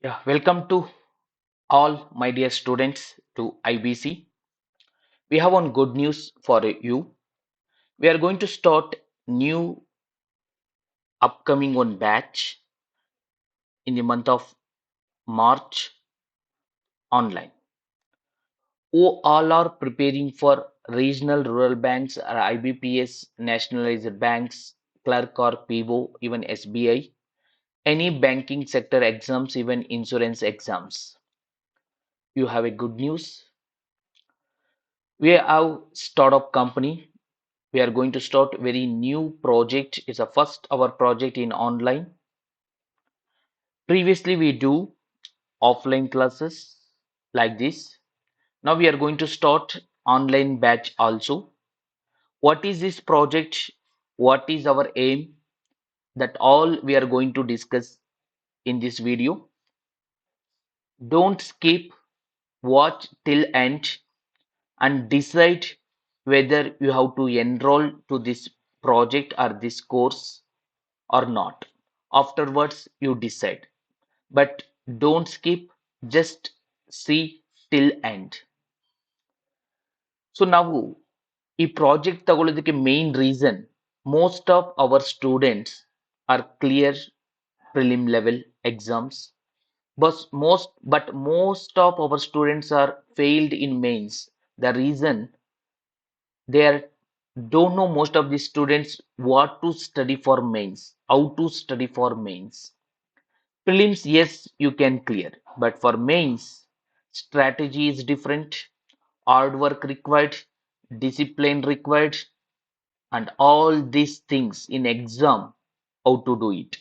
Yeah, welcome to all my dear students to IBC. We have one good news for you. We are going to start new upcoming one batch in the month of March online. Who all are preparing for regional rural banks or IBPS nationalized banks, clerk or PO, even SBI, any banking sector exams, even insurance exams. You have a good news. We have startup company. We are going to start very new project. It's a first our project in online. Previously we do offline classes like this. Now we are going to start online batch also. What is this project? What is our aim? That all we are going to discuss in this video. Don't skip, watch till end and decide whether you have to enroll to this project or this course or not. Afterwards, you decide. But don't skip, just see till end. So now ಈ project ತಗೊಳ್ಳೋದಕ್ಕೆ main reason most of our students are clear prelim level exams but most of our students are failed in mains. The reason they are don't know most of the students what to study for mains, how to study for mains. Prelims, yes, you can clear, but for mains, strategy is different, hard work required, discipline required, and all these things in exam, how to do it.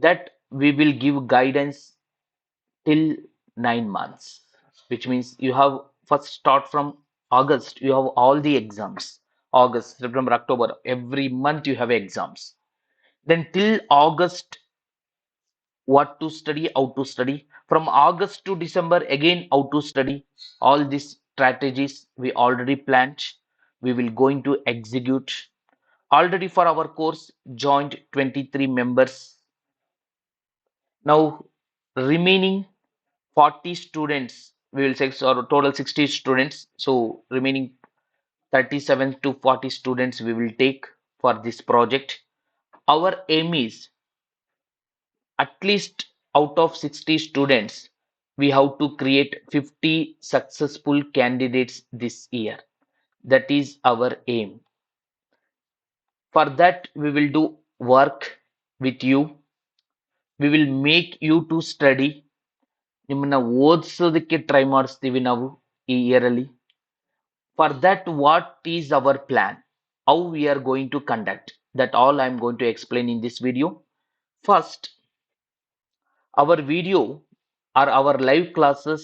That we will give guidance till 9 months, which means you have first start from August, you have all the exams. August, September, October, every month you have exams. Then till August, what to study, how to study. From August to December, again, how to study. All these strategies we already planned. We will going to execute. Already for our course, joined 23 members. Now, remaining 40 students, we will say, or total 60 students. So, remaining 37 to 40 students we will take for this project. Our aim is at least out of 60 students, we have to create 50 successful candidates this year. That is our aim. For that, we will do work with you. We will make you to study. ನಿಮ್ಮನ್ನ ಓದಿಸೋದಕ್ಕೆ try ಮಾಡಿಸ್ತೀವಿ ನಾವು ಈ year ಅಲ್ಲಿ. For that, what is our plan? How we are going to conduct? That all I am going to explain in this video. First, our video or our live classes,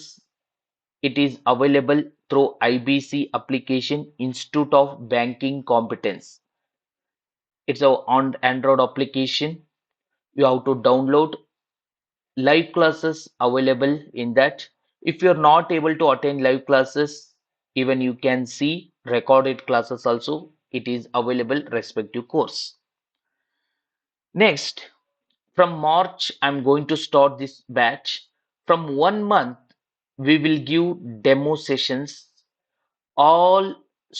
it is available through IBC application Institute of Banking Competence. It's a on Android application. You have to download live classes available in that. If you're not able to attend live classes, even you can see recorded classes also. It is available respective course. Next, from March, I'm going to start this batch. From 1 month, we will give demo sessions. All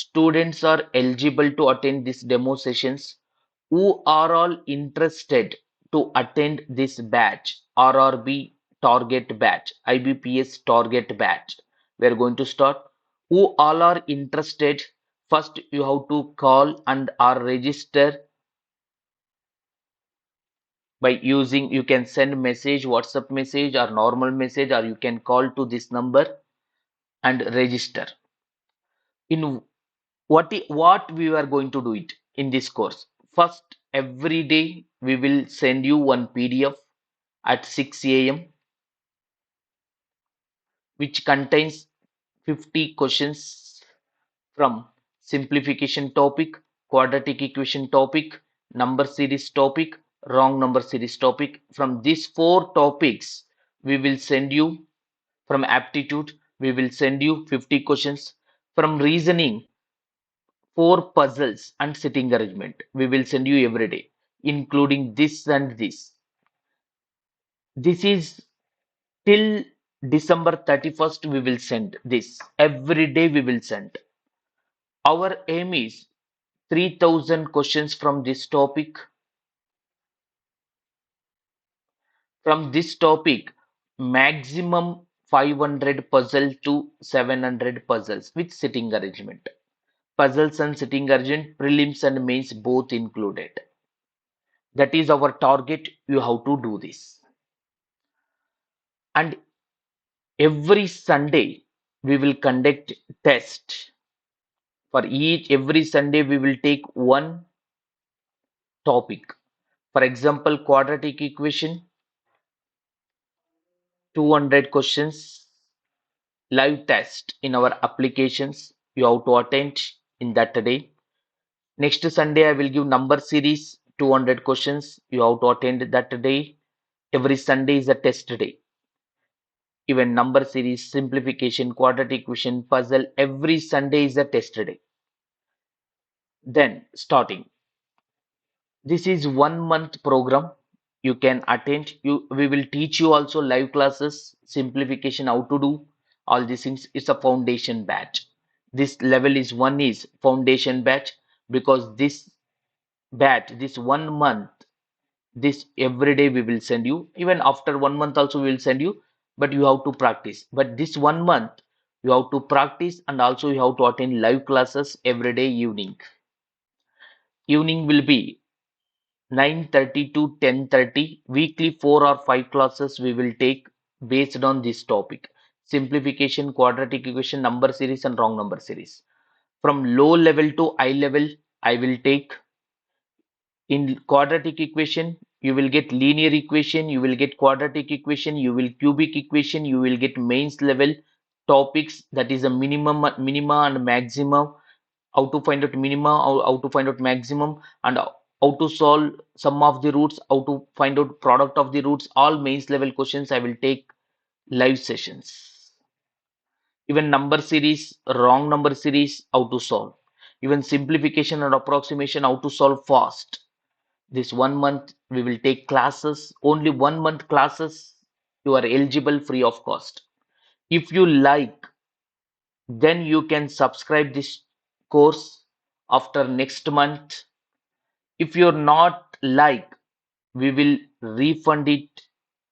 students are eligible to attend these demo sessions. Who are all interested to attend this batch, RRB target batch, IBPS target batch? We are going to start. Who all are interested? First, you have to call and are register by using, you can send message, WhatsApp message or normal message, or you can call to this number and register. In what we are going to do it in this course? First, every day we will send you one PDF at 6 a.m. which contains 50 questions from simplification topic, quadratic equation topic, number series topic, wrong number series topic. From these four topics, we will send you. From aptitude, we will send you 50 questions. From reasoning, four puzzles and sitting arrangement. We will send you every day, including this and this. This is till December 31st we will send this. Every day we will send. Our aim is 3000 questions from this topic. From this topic, maximum 500 puzzle to 700 puzzles with sitting arrangement. Puzzles and sitting arrangement, prelims and mains both included. That is our target. You have to do this. And every Sunday we will conduct test. For each every Sunday we will take one topic. For example, quadratic equation, 200 questions, live test in our applications. You have to attend in that day. Next Sunday, I will give number series, 200 questions. You have to attend that day. Every Sunday is a test day. Even number series, simplification, quadratic equation, puzzle, every Sunday is a test day. Then starting. This is 1 month program. You can attend. We will teach you also live classes, simplification, how to do all these things. It's a foundation batch. This level is one is foundation batch because this 1 month, this every day we will send you. Even after 1 month also we will send you, but you have to practice. But this 1 month you have to practice and also you have to attend live classes every day evening. Evening will be 9:30 to 10:30. Weekly 4 or 5 classes we will take based on this topic. Simplification, quadratic equation, number series and wrong number series. From low level to high level, I will take in quadratic equation, you will get linear equation, you will get quadratic equation, you will cubic equation, you will get mains level topics, that is a minima and maximum, how to find out minima, how to find out maximum, and how to solve sum of the roots, how to find out product of the roots, all mains level questions I will take live sessions. Even number series, wrong number series, how to solve. Even simplification and approximation, how to solve fast. This 1 month we will take classes, only 1 month classes. You are eligible free of cost. If you like, then you can subscribe this course after next month. If you're not like, we will refund it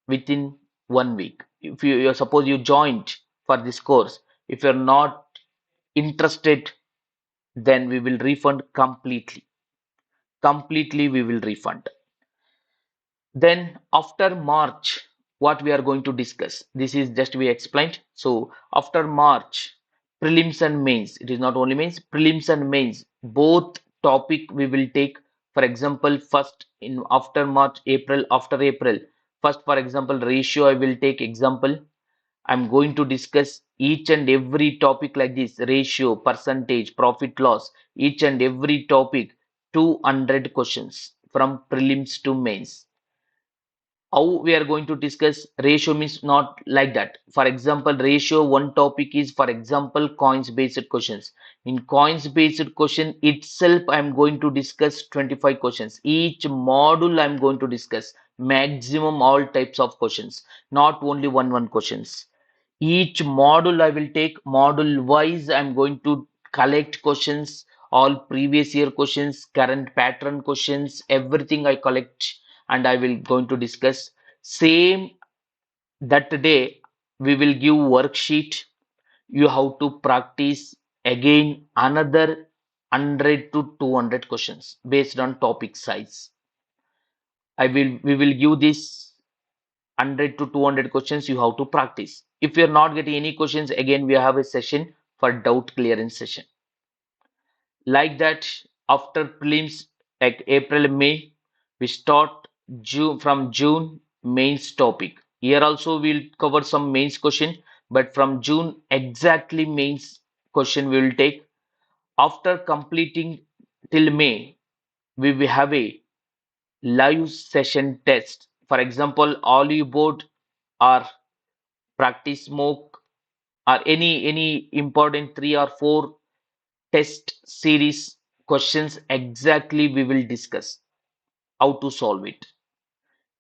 within 1 week. If you suppose you joined for this course, if you're not interested, then we will refund completely. Completely we will refund. Then after March, what we are going to discuss? This is just we explained. So after March, prelims and mains. It is not only mains, prelims and mains. Both topic we will take. For example, first in after March, April, after April. First, for example, ratio I will take example. I'm going to discuss each and every topic like this, ratio, percentage, profit loss, each and every topic, 200 questions from prelims to mains. How we are going to discuss ratio means not like that. For example, ratio one topic is for example coins based questions. In coins based question itself, I am going to discuss 25 questions. Each module I am going to discuss maximum all types of questions, not only one questions. Each module I will take module wise. I'm going to collect questions, all previous year questions, current pattern questions, everything I collect and I will going to discuss. Same that day we will give worksheet. You have to practice again another 100 to 200 questions based on topic size. We will give this 100 to 200 questions you have to practice. If you're not getting any questions, again we have a session for doubt clearance session. Like that, after prelims, like April, May, we start from June mains topic. Here also we'll cover some mains question, but from June exactly mains question we will take. After completing till May, we will have a live session test. For example, olive board or practice smoke or any important 3 or 4 test series questions exactly we will discuss how to solve it.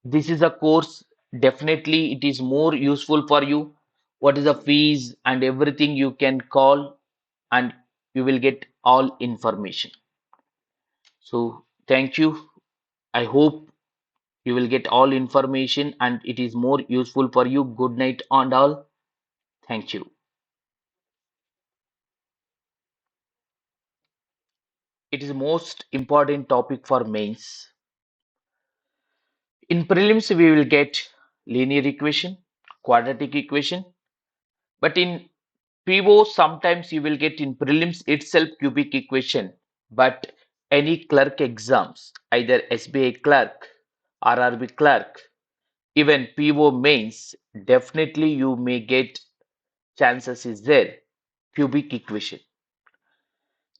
This is a course Definitely it is more useful for you. What is the fees and everything you can call and you will get all information. So thank you. I hope you will get all information and it is more useful for you. Good night and all. Thank you. It is most important topic for mains. In prelims, we will get linear equation, quadratic equation, but in PO sometimes you will get in prelims itself cubic equation. But any clerk exams, either SBI clerk, RRB clerk, even PO mains, definitely you may get chances is there cubic equation.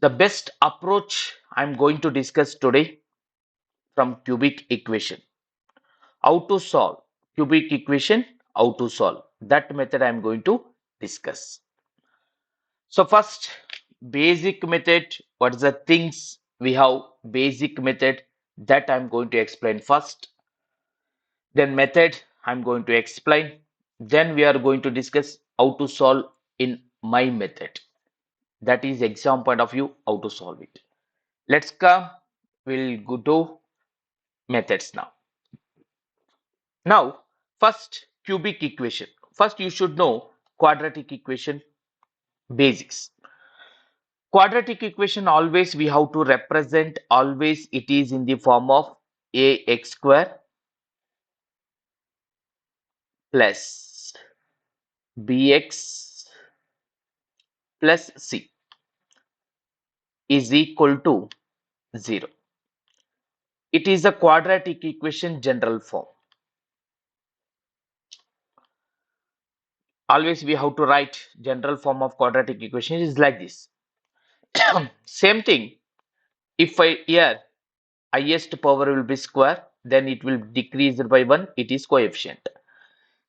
The best approach I'm going to discuss today from cubic equation. How to solve cubic equation, how to solve. That method I am going to discuss. So first, basic method. What is the things we have? Basic method that I am going to explain first. Then method I am going to explain. Then we are going to discuss how to solve in my method. That is exam point of view, how to solve it. Let's come. We'll go to methods now. Now, first cubic equation. First, you should know quadratic equation basics. Quadratic equation always we have to represent always it is in the form of ax square plus bx plus c is equal to 0. It is a quadratic equation general form. Always we have to write general form of quadratic equation is like this. Same thing. If I here highest power will be square, then it will decrease by 1, it is coefficient.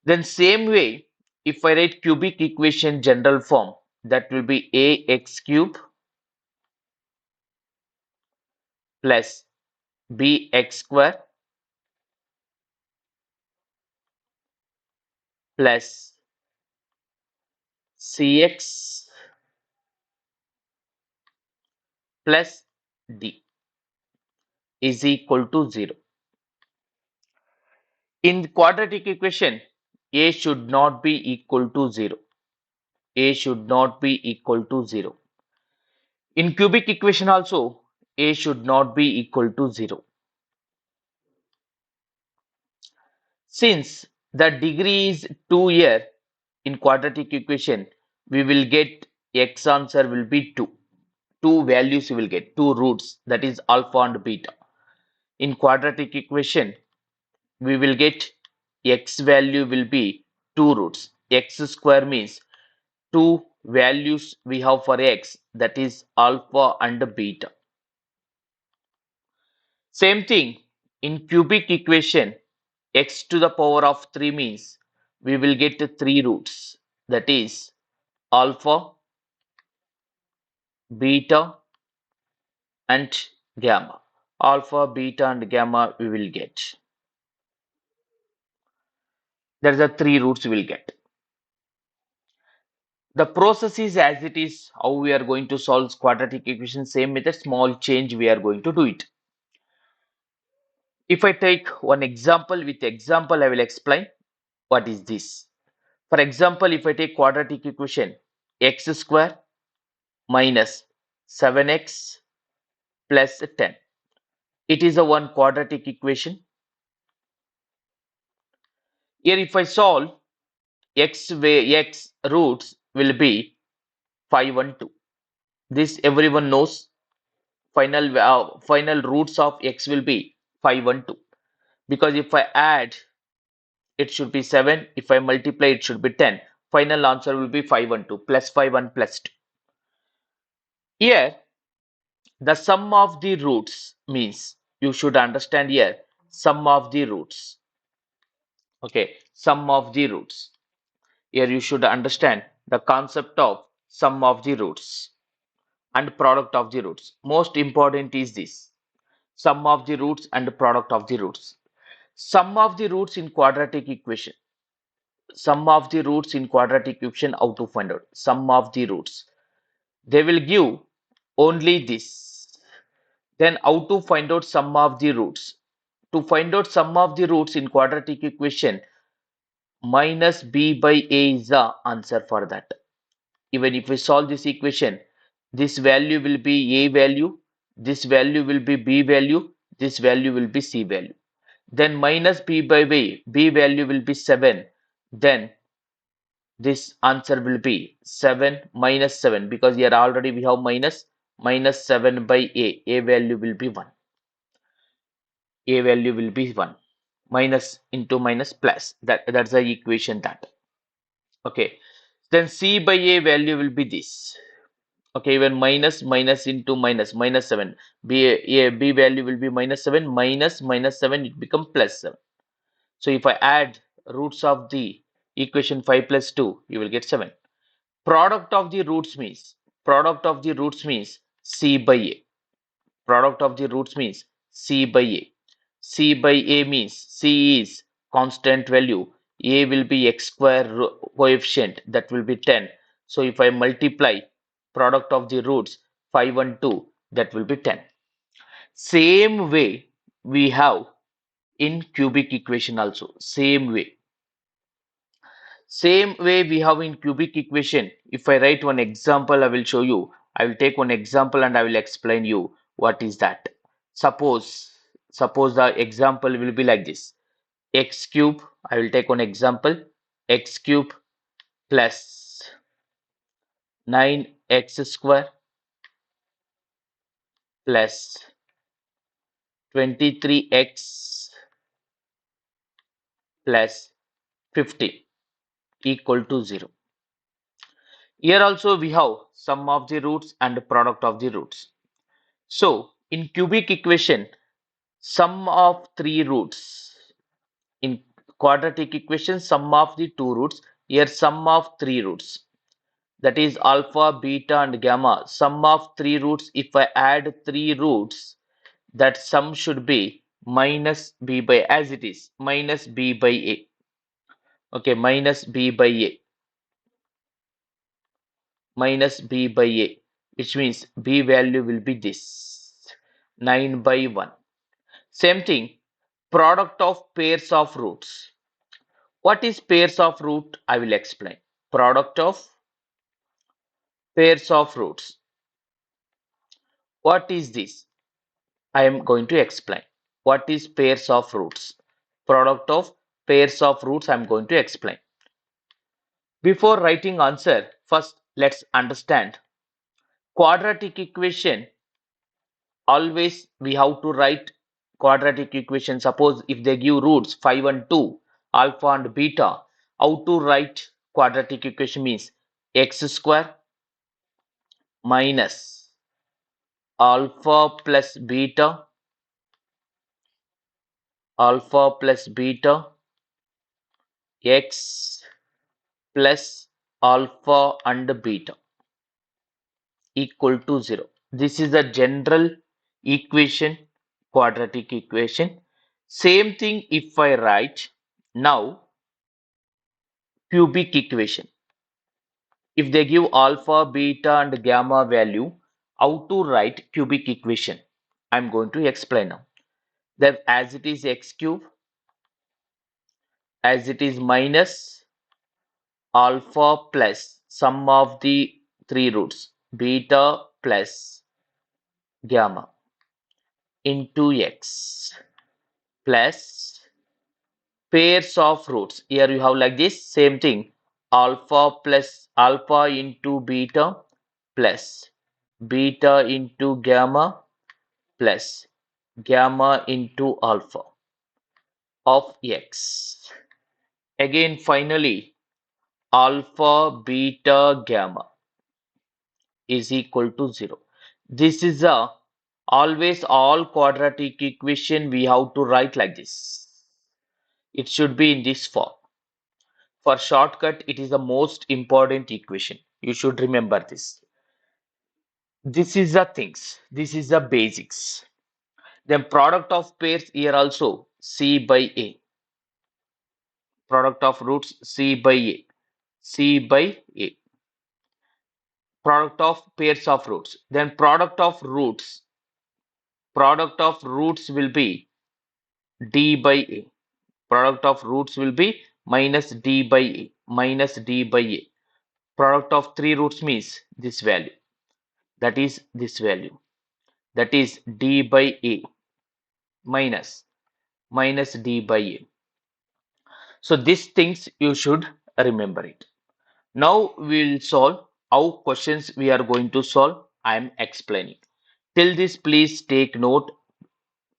Then same way, if I write cubic equation general form, that will be ax cube plus bx square plus cx plus d is equal to 0. In quadratic equation, a should not be equal to 0. A should not be equal to 0. In cubic equation also, a should not be equal to 0. Since the degree is 2 here in quadratic equation, we will get x answer will be 2. Two values you will get, two roots, that is alpha and beta. In quadratic equation, we will get x value will be two roots. X square means two values we have for x, that is alpha and beta. Same thing in cubic equation, x to the power of 3 means we will get three roots, that is alpha, beta and gamma. Alpha, beta and gamma we will get. There are three roots we will get. The process is as it is, how we are going to solve quadratic equation, same method, small change we are going to do it. If I take one example, with example I will explain what is this. For example, if I take quadratic equation x square minus 7x plus 10. It is a one quadratic equation. Here if I solve, x roots will be 5 and 2. This everyone knows. Final roots of x will be 5 and 2. Because if I add, it should be 7. If I multiply, it should be 10. Final answer will be 5 and 2. Plus 5 and plus 2. Here, the sum of the roots means you should understand here sum of the roots. Okay, sum of the roots. Here you should understand the concept of sum of the roots and product of the roots. Most important is this sum of the roots and product of the roots. Sum of the roots in quadratic equation. Sum of the roots in quadratic equation, how to find out? Sum of the roots. They will give only this. Then how to find out sum of the roots? To find out sum of the roots in quadratic equation, minus b by a is the answer for that. Even if we solve this equation, this value will be a value, this value will be b value, this value will be c value. Then minus b by b value will be 7. Then this answer will be 7 minus 7, because here already we have minus 7 by a value will be 1. A value will be 1. Minus into minus plus. That's the equation that. Okay. Then c by a value will be this. Okay, even minus into minus 7. B value will be minus 7, minus 7, it become plus 7. So if I add roots of the equation 5 plus 2, you will get 7. Product of the roots means c by a. Product of the roots means c by a. C by a means c is constant value, a will be x square coefficient, that will be 10. So if I multiply product of the roots 5 and 2, that will be 10. Same way we have in cubic equation also. Same way we have in cubic equation. If I write one example, I will show you. I will take one example and I will explain you what is that. Suppose the example will be like this. X cube, I will take one example. X cube plus 9x square plus 23x plus 50 equal to 0. Here also we have sum of the roots and product of the roots. So in cubic equation, sum of three roots. In quadratic equation, sum of the two roots. Here sum of three roots. That is alpha, beta and gamma. Sum of three roots. If I add three roots, that sum should be minus b by, as it is, minus b by a. Okay, minus b by a. Minus b by a, which means b value will be this, 9 by 1. Same thing, product of pairs of roots. What is pairs of root? I will explain. Product of pairs of roots. What is this? I am going to explain. What is pairs of roots? Product of pairs of roots I am going to explain. Before writing answer, first let's understand. Quadratic equation, always we have to write quadratic equation. Suppose if they give roots 5 and 2, alpha and beta, how to write quadratic equation means x square minus alpha plus beta, x plus alpha and beta equal to 0. This is the general equation, quadratic equation. Same thing if I write now cubic equation. If they give alpha, beta and gamma value, how to write cubic equation? I'm going to explain now. That as it is x cube, as it is minus alpha plus sum of the three roots, beta plus gamma into x plus pairs of roots. Here you have like this, same thing, alpha plus alpha into beta plus beta into gamma plus gamma into alpha of x. Again finally alpha beta gamma is equal to 0. This is a always all quadratic equation we have to write like this. It should be in this form. For shortcut, it is the most important equation. You should remember this. This is the things. This is the basics. Then product of pairs, here also C by A. Product of roots C by A. C by A. Product of pairs of roots. Then product of roots will be D by A. Product of roots will be minus D by A. Minus D by A. Product of three roots means this value. That is this value. That is D by A minus D by A. So these things you should remember it. Now we will solve how questions we are going to solve. I am explaining. Till this, please take note.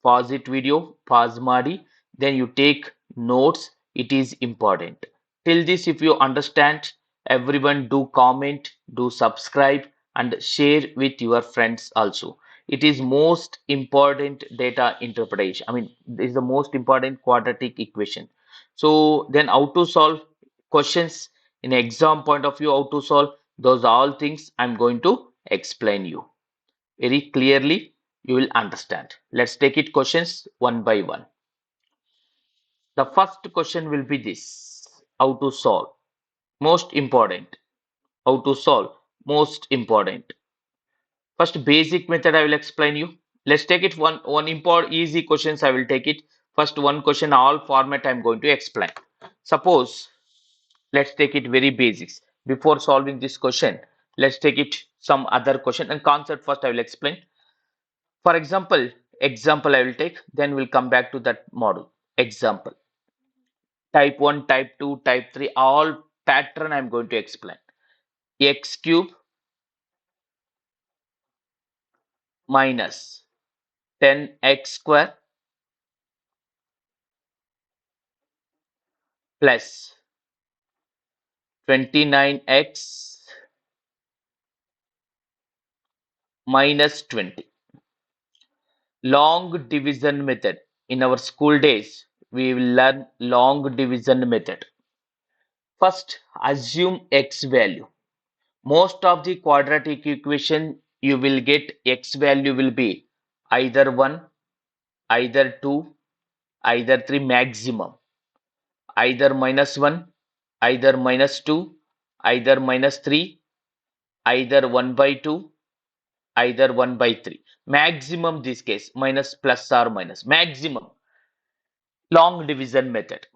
Pause it video, pause Madi, then you take notes. It is important. Till this, if you understand, everyone do comment, do subscribe, and share with your friends also. It is most important data interpretation. I mean, this is the most important quadratic equation. So then how to solve questions in exam point of view, how to solve those all things I'm going to explain you very clearly. You will understand. Let's take it questions one by one. The first question will be this: how to solve? Most important. How to solve? Most important. First basic method I will explain you. Let's take it one important easy questions I will take it. First one question all format I am going to explain. Suppose let's take it very basics. Before solving this question, let's take it some other question and concept first I will explain. For example I will take, then we'll come back to that model. Example, type 1, type 2, type 3, all pattern I'm going to explain. X cube minus 10x square plus 29x minus 20. Long division method. In our school days, we will learn long division method. First, assume x value. Most of the quadratic equation you will get x value will be either 1, either 2, either 3 maximum, either minus 1, either minus 2, either minus 3, either 1 by 2, either 1 by 3. Maximum this case, minus plus or minus, maximum long division method.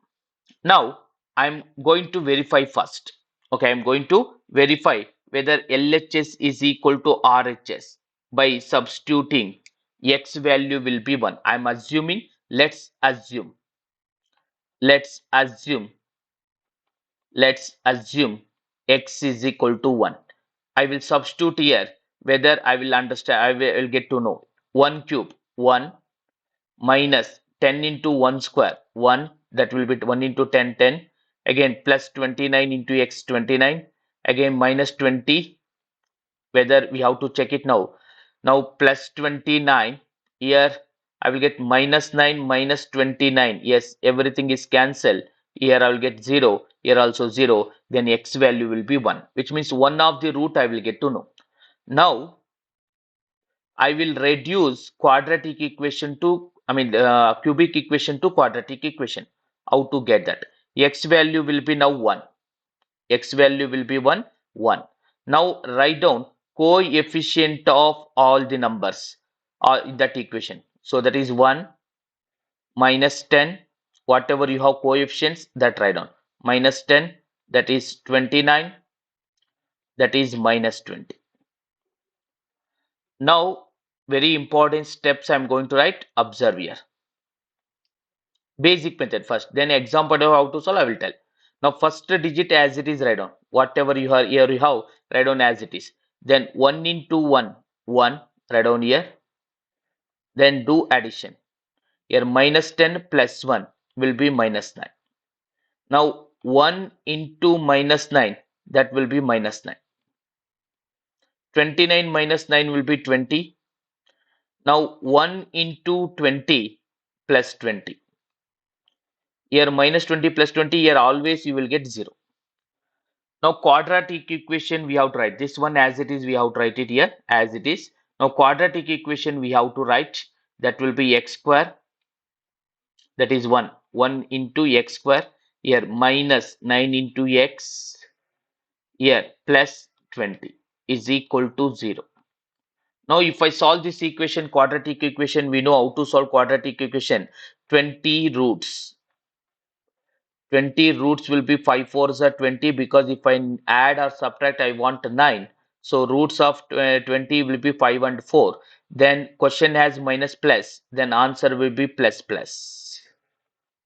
Now I'm going to verify first. Okay, I'm going to verify whether LHS is equal to RHS by substituting x value will be 1. I'm assuming, let's assume, let's assume x is equal to 1. I will substitute here whether I will understand, will get to know. 1 cube, 1 minus 10 into 1 square 1, that will be 1 into 10 10, again plus 29 into x 29, again minus 20, whether we have to check it now. Now plus 29 here, I will get minus 9 minus 29. Yes, everything is cancelled. Here I will get 0, here also 0, then x value will be 1, which means one of the root I will get to know. Now I will reduce quadratic equation to, cubic equation to quadratic equation. How to get that? X value will be now 1. X value will be 1, 1. Now write down coefficient of all the numbers in that equation. So that is 1 minus 10, whatever you have coefficients that write down. Minus 10, that is 29, that is minus 20. Now very important steps I am going to write. Observe here. Basic method first, then example of how to solve I will tell. Now first digit as it is write down. Whatever you have here you have, write down as it is. Then 1 into 1, 1, write down here. Then do addition. Here minus 10 plus 1 will be minus 9. Now 1 into minus 9, that will be minus 9. 29 minus 9 will be 20. Now 1 into 20 plus 20. Here minus 20 plus 20, here always you will get 0. Now quadratic equation we have to write. This one as it is, we have to write it here as it is. Now quadratic equation we have to write, that will be x square that is 1. 1 into x square, here minus 9 into x, here plus 20 is equal to 0. Now if I solve this equation, quadratic equation, we know how to solve quadratic equation. 20 roots. 20 roots will be 5 fours are 20, because if I add or subtract I want 9. So roots of 20 will be 5 and 4. Then question has minus plus. Then answer will be plus plus.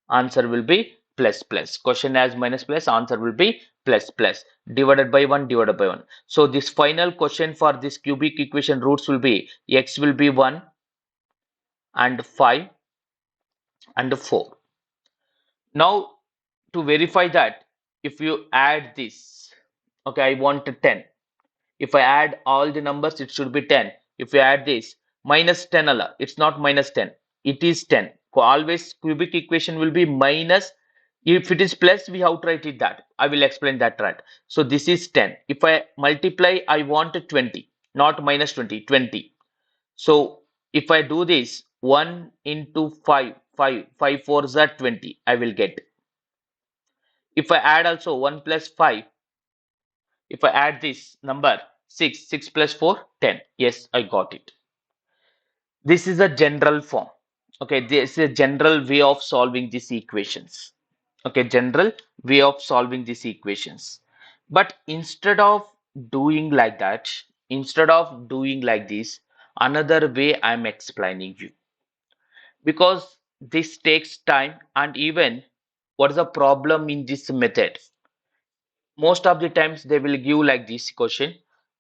Answer will be plus plus. Question has minus plus. Answer will be plus plus. Divided by 1, divided by 1. So this final question for this cubic equation roots will be x will be 1 and 5 and 4. Now to verify that, if you add this, okay, I want 10. If I add all the numbers, it should be 10. If you add this, minus 10 Allah, it's not minus 10, it is 10. Always cubic equation will be minus. If it is plus, we have to write it that. I will explain that right. So this is 10. If I multiply, I want 20, not minus 20, 20. So if I do this, 1 into 5, 5, 5 fours are 20, I will get. If I add also 1 plus 5, if I add this number 6, 6 plus 4, 10. Yes, I got it. This is a general form. Okay, this is a general way of solving these equations. Okay, general way of solving these equations. But instead of doing like that, instead of doing like this, another way I'm explaining you. Because this takes time, and even what is the problem in this method? Most of the times they will give like this question.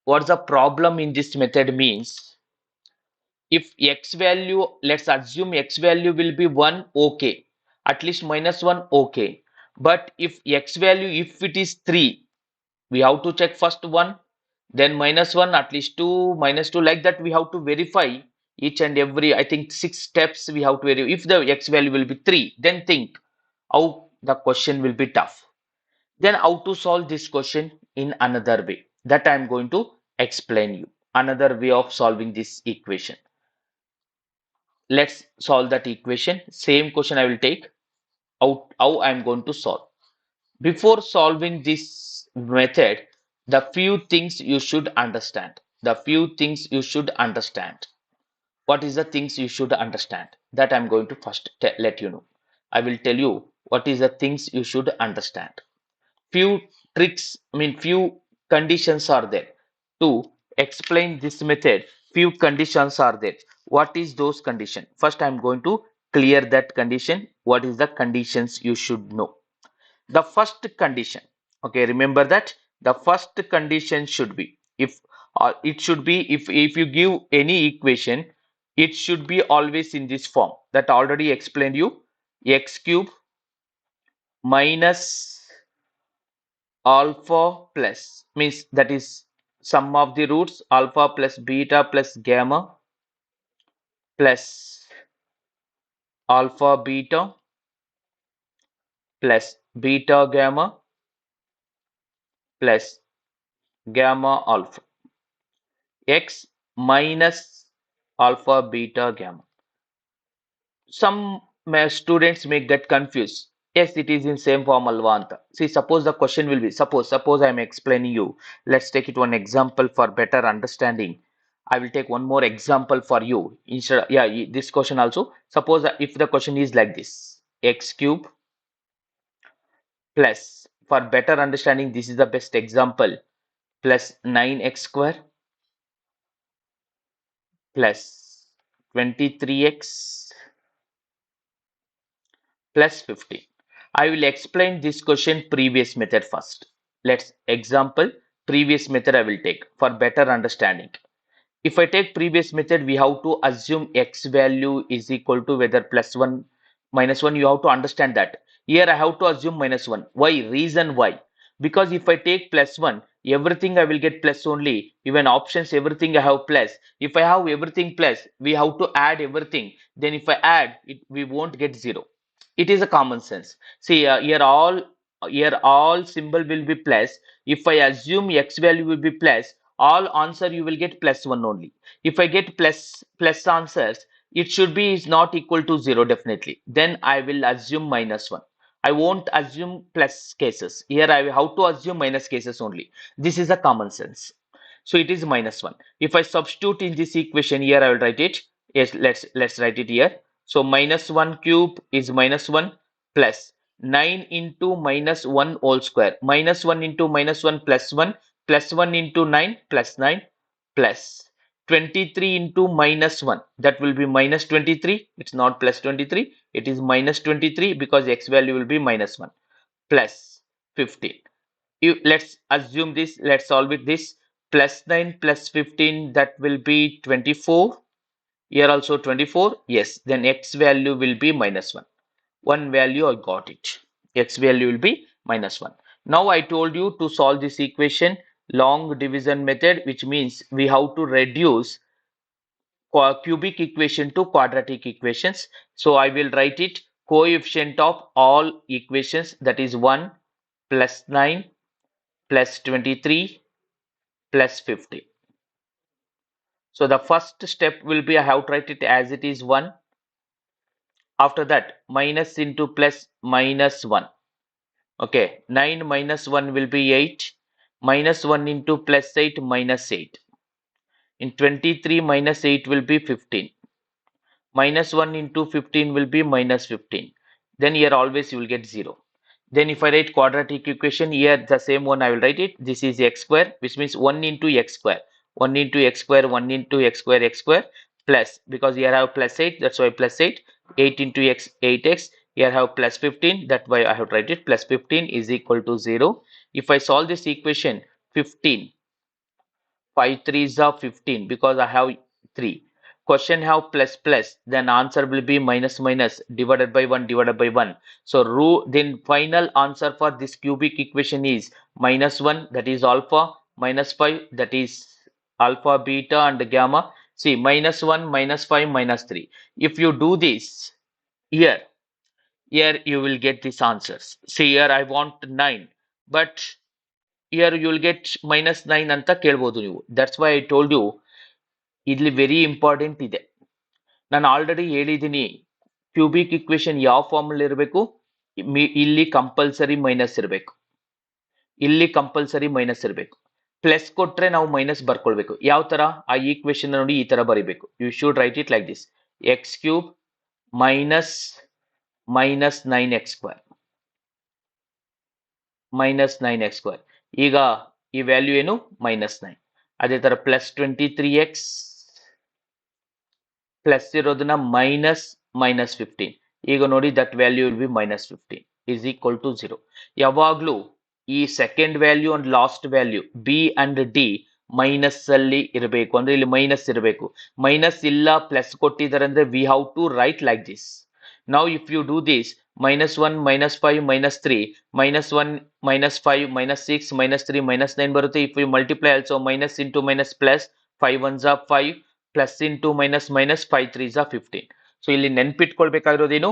What's the problem in this method means, if x value, let's assume x value will be 1, okay, at least minus 1, okay, but if x value, if it is 3, we have to check first 1, then minus 1, at least 2, minus 2, like that we have to verify each and every, I think 6 steps we have to verify. If the x value will be 3, then think how the question will be tough. Then how to solve this question in another way, that I am going to explain you. Another way of solving this equation. Let's solve that equation. Same question I will take. How I am going to solve. Before solving this method, the few things you should understand. The few things you should understand. What is the things you should understand? That I am going to first let you know. I will tell you what is the things you should understand. Few tricks, I mean few conditions are there to explain this method. Few conditions are there. What is those condition? First I am going to clear that condition. What is the conditions you should know? The first condition, okay, remember that the first condition should be, if it should be, if you give any equation, it should be always in this form that already explained you. X cube minus alpha plus, means that is sum of the roots, alpha plus beta plus gamma plus alpha beta plus beta gamma plus gamma alpha, x minus alpha beta gamma. Some students may get confused. Yes, it is in same form Alvanta. See, suppose the question will be, suppose I am explaining you. Let's take it one example for better understanding. I will take one more example for you. Instead, yeah, this question also. Suppose if the question is like this, x cube plus, for better understanding, this is the best example, plus 9x square plus 23x plus 15. I will explain this question previous method first. Let's example previous method I will take for better understanding. If I take previous method, we have to assume x value is equal to whether plus 1, minus 1, you have to understand that. Here I have to assume minus 1. Why? Reason why? Because if I take plus 1, everything I will get plus only. Even options, everything I have plus. If I have everything plus, we have to add everything. Then if I add, we won't get 0. It is a common sense. See, here all symbol will be plus. If I assume x value will be plus, all answer you will get plus 1 only. If I get plus answers, it should be is not equal to 0 definitely. Then I will assume -1. I won't assume plus cases. Here I will have to assume minus cases only. This is a common sense. So it is -1. If I substitute in this equation here, I will write it. Yes, let's write it here. So -1 cube is -1 plus 9 into -1 whole square. -1 into -1 plus 1 plus 1 into 9 plus 9 plus 23 into -1, that will be -23. It's not plus 23, it is -23 because x value will be -1 plus 15. Let's assume this, let's solve it. This plus 9 plus 15, that will be 24. Here also 24. Yes, then x value will be -1. One value I got it. X value will be -1. Now I told you to solve this equation long division method, which means we have to reduce cubic equation to quadratic equations. So I will write it coefficient of all equations, that is 1 plus 9 plus 23 plus 50. So the first step will be I have to write it as it is 1. After that minus into plus -1. Okay, 9 minus 1 will be 8. -1 into plus 8 -8. In 23 minus 8 will be 15. -1 into 15 will be -15. Then here always you will get 0. Then if I write quadratic equation, here the same one I will write it. This is x square, which means 1 into x square. 1 into x square, 1 into x square plus, because here I have plus 8, that's why plus 8. 8 into x, 8x. Here I have plus 15, that's why I have to write it. Plus 15 is equal to 0. If I solve this equation, 15 5 threes are 15 because I have 3. Question have plus plus, then answer will be minus minus divided by 1 divided by 1. So then final answer for this cubic equation is -1, that is alpha, -5, that is alpha, beta and gamma. See, -1, -5, -3. If you do this here, here you will get these answers. See, here I want 9, but here you will get -9 ಅಂತ ಕೇಳ್ಬೋದು ನೀವು. That's why I told you ಇಲ್ಲಿ very important ಇದೆ. ನಾನು already ಹೇಳಿದ್ದೀನಿ, cubic equation ಯಾವ form ಅಲ್ಲಿ ಇರಬೇಕು, ಇಲ್ಲಿ ಕಂಪಲ್ಸರಿ ಮೈನಸ್ ಇರಬೇಕು, ಇಲ್ಲಿ ಕಂಪಲ್ಸರಿ ಮೈನಸ್ ಇರಬೇಕು. ಪ್ಲಸ್ ಕೊಟ್ರೆ ನಾವು ಮೈನಸ್ ಬರ್ಕೊಳ್ಬೇಕು. ಯಾವ ತರ ಆ ಈಕ್ವೇಶನ್ ನೋಡಿ ಈ ತರ ಬರಿಬೇಕು. You should write it like this: x cube minus -9x square -9x². ಈಗ ಈ ವ್ಯಾಲ್ಯೂ ಏನು -9. ಅದೇ ತರ +23x ಪ್ಲಸ್ ಇರೋದನ್ನ -15. ಈಗ ನೋಡಿ that value will be -15 is equal to 0. ಯಾವಾಗ್ಲೂ ಈ second value and last value B and D minus ಅಲ್ಲಿ ಇರಬೇಕು. ಅಂದ್ರೆ ಇಲ್ಲಿ ಮೈನಸ್ ಇರಬೇಕು. ಮೈನಸ್ ಇಲ್ಲ ಪ್ಲಸ್ ಕೊಟ್ಟಿದ್ದಾರೆ ಅಂದ್ರೆ we have to write like this. Now if you do this, -1 -5 -3 -1 -5 -6 -3 -9 ಬರುತ್ತೆ. If you multiply also minus into minus plus, 5 ones are 5 plus into minus minus 5 3s are 15. So ಇಲ್ಲಿ ನೆನ್ಪಿಟ್ಕೊಳ್ಬೇಕಾಗಿರೋದೇನು,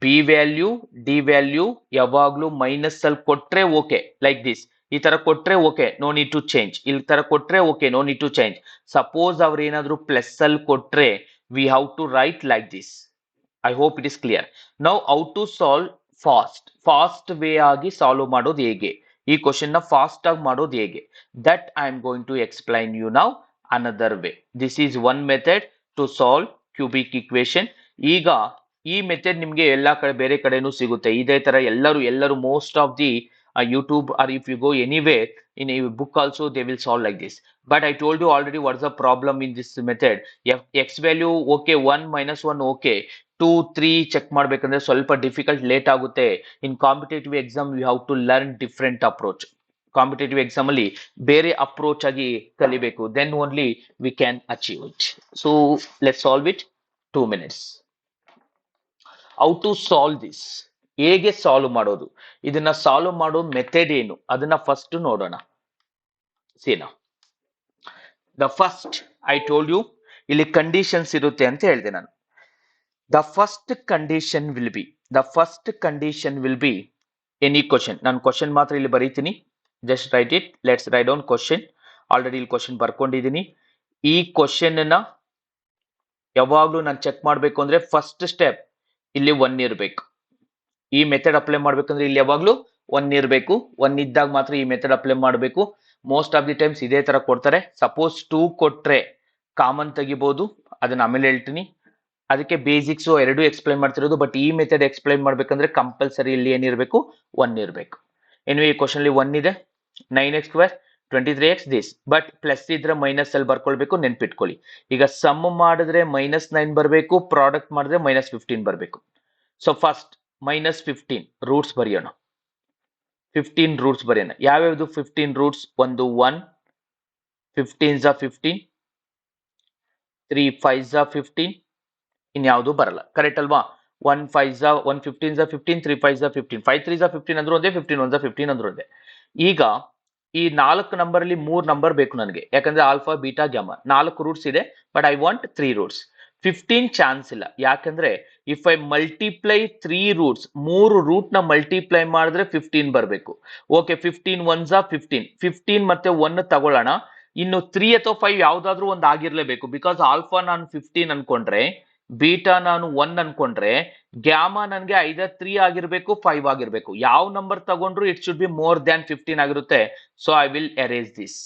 B value D value ಯಾವಾಗ್ಲೂ minus ಅಲ್ಲಿ ಕೊಟ್ರೆ okay, like this. ಈ ತರ ಕೊಟ್ರೆ okay, no need to change. ಈ ತರ ಕೊಟ್ರೆ okay, no need to change. Suppose ಅವ್ರು ಏನಾದ್ರು ಪ್ಲಸ್ ಅಲ್ಲಿ ಕೊಟ್ರೆ we have to write like this. I hope it is clear. Now how to solve fast way ಆಗಿ ಸಾಲ್ವ್ ಮಾಡೋದು ಹೇಗೆ, ಈ ಕ್ವಶನ್ ನ ಫಾಸ್ಟ್ ಆಗಿ ಮಾಡೋದು ಹೇಗೆ, that I am going to explain you now another way. This is one method to solve cubic equation. ಈಗ ಈ ಮೆಥಡ್ ನಿಮ್ಗೆ ಎಲ್ಲಾ ಕಡೆ ಬೇರೆ ಕಡೆನೂ ಸಿಗುತ್ತೆ. ಇದೇ ತರ ಎಲ್ಲರೂ most of the YouTube or if you go anywhere in a book also they will solve like this. But I told you already what's the problem in this method. X value okay, 1 -1 okay, 2 3 check ಮಾಡ್ಬೇಕಂದ್ರೆ ಸ್ವಲ್ಪ difficult, late ಆಗುತ್ತೆ. In competitive exam you have to learn different approach. Competitive exam ಅಲ್ಲಿ ಬೇರೆ approach ಆಗಿ ಕಲಿಬೇಕು, then only we can achieve it. So let's solve it. 2 minutes. How to solve this, ಹೇಗೆ solve ಮಾಡೋದು, ಇದನ್ನ ಸಾಲ್ವ್ ಮಾಡೋ method ಏನು ಅದನ್ನ ಫಸ್ಟ್ ನೋಡೋಣ. ಸೇನಾ the first I told you ಇಲ್ಲಿ ಕಂಡೀಷನ್ಸ್ ಇರುತ್ತೆ ಅಂತ ಹೇಳಿದೆ ನಾನು. The first condition will be any question. ನಾನು ಕ್ವಶನ್ ಮಾತ್ರ ಇಲ್ಲಿ ಬರೀತೀನಿ. Just write it. Let's write down question. Already ಇಲ್ಲಿ ಕ್ವಶನ್ ಬರ್ಕೊಂಡಿದ್ದೀನಿ. ಈ ಕ್ವಶನ್ ನ ಯಾವಾಗ್ಲೂ ನಾನು ಚೆಕ್ ಮಾಡಬೇಕು ಅಂದ್ರೆ ಫಸ್ಟ್ ಸ್ಟೆಪ್ ಇಲ್ಲಿ 1 ಇರಬೇಕು. ಈ ಮೆಥಡ್ ಅಪ್ಲೈ ಮಾಡ್ಬೇಕಂದ್ರೆ ಇಲ್ಲಿ ಯಾವಾಗ್ಲೂ 1 ಇರಬೇಕು. 1 ಇದ್ದಾಗ ಮಾತ್ರ ಈ ಮೆಥಡ್ ಅಪ್ಲೈ ಮಾಡಬೇಕು. ಮೋಸ್ಟ್ ಆಫ್ ದಿ ಟೈಮ್ಸ್ ಇದೇ ತರ ಕೊಡ್ತಾರೆ. ಸಪೋಸ್ 2 ಕೊಟ್ರೆ ಕಾಮನ್ ತೆಗಿಬಹುದು, ಅದನ್ನ ಆಮೇಲೆ ಹೇಳ್ತೀನಿ. ಅದಕ್ಕೆ ಬೇಸಿಕ್ಸ್ ಎರಡು ಎಕ್ಸ್ಪ್ಲೈನ್ ಮಾಡ್ತಿರೋದು. ಬಟ್ ಈ ಮೆಥಡ್ ಎಕ್ಸ್ಪ್ಲೈನ್ ಮಾಡ್ಬೇಕಂದ್ರೆ ಕಂಪಲ್ಸರಿ ಇಲ್ಲಿ ಏನಿರಬೇಕು, 1 ಇರಬೇಕು. ಎನಿವೆ ಈ ಕ್ವಶನ್ ಅಲ್ಲಿ 1 ಇದೆ. 9x² 23x this. But plus ಇದ್ರೆ ಮೈನಸ್ ಅಲ್ಲಿ ಬರ್ಕೊಳ್ಬೇಕು, ನೆನ್ಪಿಟ್ಕೊಳ್ಳಿ. ಈಗ ಸಮ್ ಮಾಡಿದ್ರೆ -9 ಬರಬೇಕು, ಪ್ರಾಡಕ್ಟ್ ಮಾಡಿದ್ರೆ -15 ಬರಬೇಕು. ಸೊ ಫಸ್ಟ್ -15 ರೂಟ್ಸ್ ಬರೆಯೋಣ. 15 ರೂಟ್ಸ್ ಬರೆಯೋಣ. ಯಾವ್ಯಾವ್ದು 15 ರೂಟ್ಸ್? ಒಂದು 1, 15 15, 3 5 15, ಇನ್ಯಾವುದು ಬರಲ್ಲ. ಕರೆಕ್ಟ್ ಅಲ್ವಾ? 1 5 1 15 15, 3 5 15, 5 3 15 ಅಂದ್ರೂ ಒಂದೇ, 15 1 15 ಅಂದ್ರೂ ಒಂದೇ. ಈಗ ಈ 4 ನಂಬರ್ ಅಲ್ಲಿ 3 ನಂಬರ್ ಬೇಕು ನನಗೆ, ಯಾಕಂದ್ರೆ ಆಲ್ಫಾ ಬೀಟಾ ಗ್ಯಾಮಾ 4 ರೂಟ್ಸ್ ಇದೆ. But I want 3 roots. 15 chance ಇಲ್ಲ, ಯಾಕಂದ್ರೆ if I multiply 3 roots, 3 root ನ ಮಲ್ಟಿಪ್ಲೈ ಮಾಡಿದ್ರೆ 15 ಬರಬೇಕು. ಓಕೆ, 15 1 15, 15 ಮತ್ತೆ 1 ತಗೊಳ್ಳೋಣ. ಇನ್ನು 3 ಅಥವಾ 5 ಯಾವ್ದಾದ್ರು ಒಂದು ಆಗಿರ್ಲೇಬೇಕು. ಬಿಕಾಸ್ ಆಲ್ಫಾ ನಾನು 15 ಅನ್ಕೊಂಡ್ರೆ, ಬೀಟಾ ನಾನು 1 ಅನ್ಕೊಂಡ್ರೆ, ಗ್ಯಾಮಾ ನನಗೆ ಐದರ್ 3 ಆಗಿರ್ಬೇಕು, 5 ಆಗಿರ್ಬೇಕು. ಯಾವ ನಂಬರ್ ತಗೊಂಡ್ರು it should be more than 15 ಆಗಿರುತ್ತೆ. So I will erase this.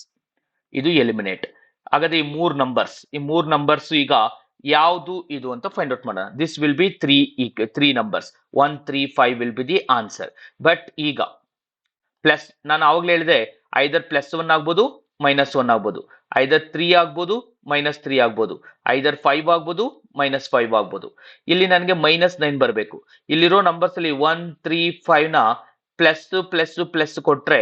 ಇದು ಎಲಿಮಿನೇಟ್. ಹಾಗಾದ್ರೆ ಈ 3 ನಂಬರ್ಸ್ ಈಗ ಯಾವುದು ಇದು ಅಂತ ಫೈಂಡ್ ಔಟ್ ಮಾಡೋಣ. This will be 3 numbers. 1 3 5 will be the answer. But ಈಗ ಪ್ಲಸ್ ನಾನು ಆವಾಗಲೇ ಹೇಳಿದೆ, ಐದರ್ +1 ಆಗ್ಬೋದು, -1 ಆಗ್ಬೋದು, ಐದರ್ 3 ಆಗ್ಬೋದು, -3 ಆಗ್ಬೋದು, ಐದರ್ 5 ಆಗ್ಬೋದು, -5 ಆಗ್ಬೋದು. ಇಲ್ಲಿ ನನಗೆ -9 ಬರಬೇಕು. ಇಲ್ಲಿರೋ ನಂಬರ್ಸ್ ಅಲ್ಲಿ 1 3 5 ನ ಪ್ಲಸ್ ಪ್ಲಸ್ ಪ್ಲಸ್ ಕೊಟ್ರೆ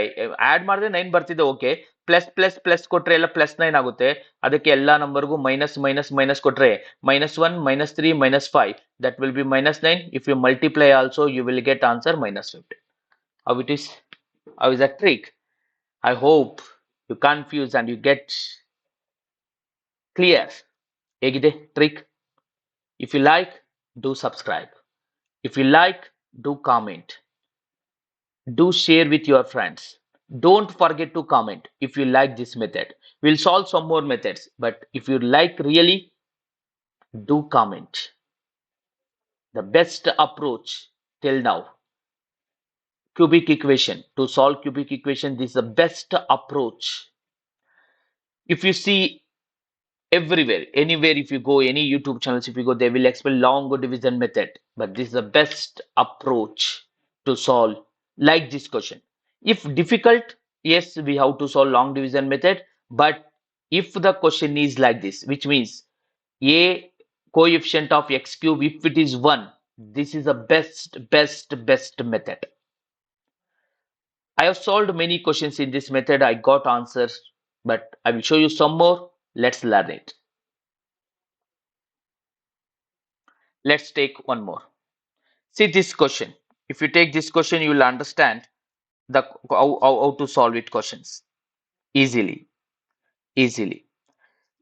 ಆಡ್ ಮಾಡಿದ್ರೆ 9 ಬರ್ತಿದೆ. ಓಕೆ, ಪ್ಲಸ್ ಪ್ಲಸ್ ಪ್ಲಸ್ ಕೊಟ್ರೆ ಎಲ್ಲ +9 ಆಗುತ್ತೆ. ಅದಕ್ಕೆ ಎಲ್ಲಾ ನಂಬರ್ಗೂ ಮೈನಸ್ ಮೈನಸ್ ಮೈನಸ್ ಕೊಟ್ರೆ -1 -3 -5 that will be -9. If you multiply also you will get answer -15. How it is? How is that trick? I hope you confuse and you get clear. ಹೇಗಿದೆ trick? If you like, do subscribe. If you like, do comment. Do share with your friends. Don't forget to comment if you like this method. We'll solve some more methods, but if you like really, do comment. The best approach till now. Cubic equation. To solve cubic equation, this is the best approach. If you see everywhere, anywhere, if you go, any YouTube channels, if you go, they will explain long division method. But this is the best approach to solve like this question. If difficult, yes, we have to solve long division method. But if the question is like this, which means a coefficient of x cube, if it is 1, this is the best method. I have solved many questions in this method. I got answers, but I will show you some more. Let's learn it. Let's take one more. See this question. If you take this question, you will understand the how to solve it questions easily.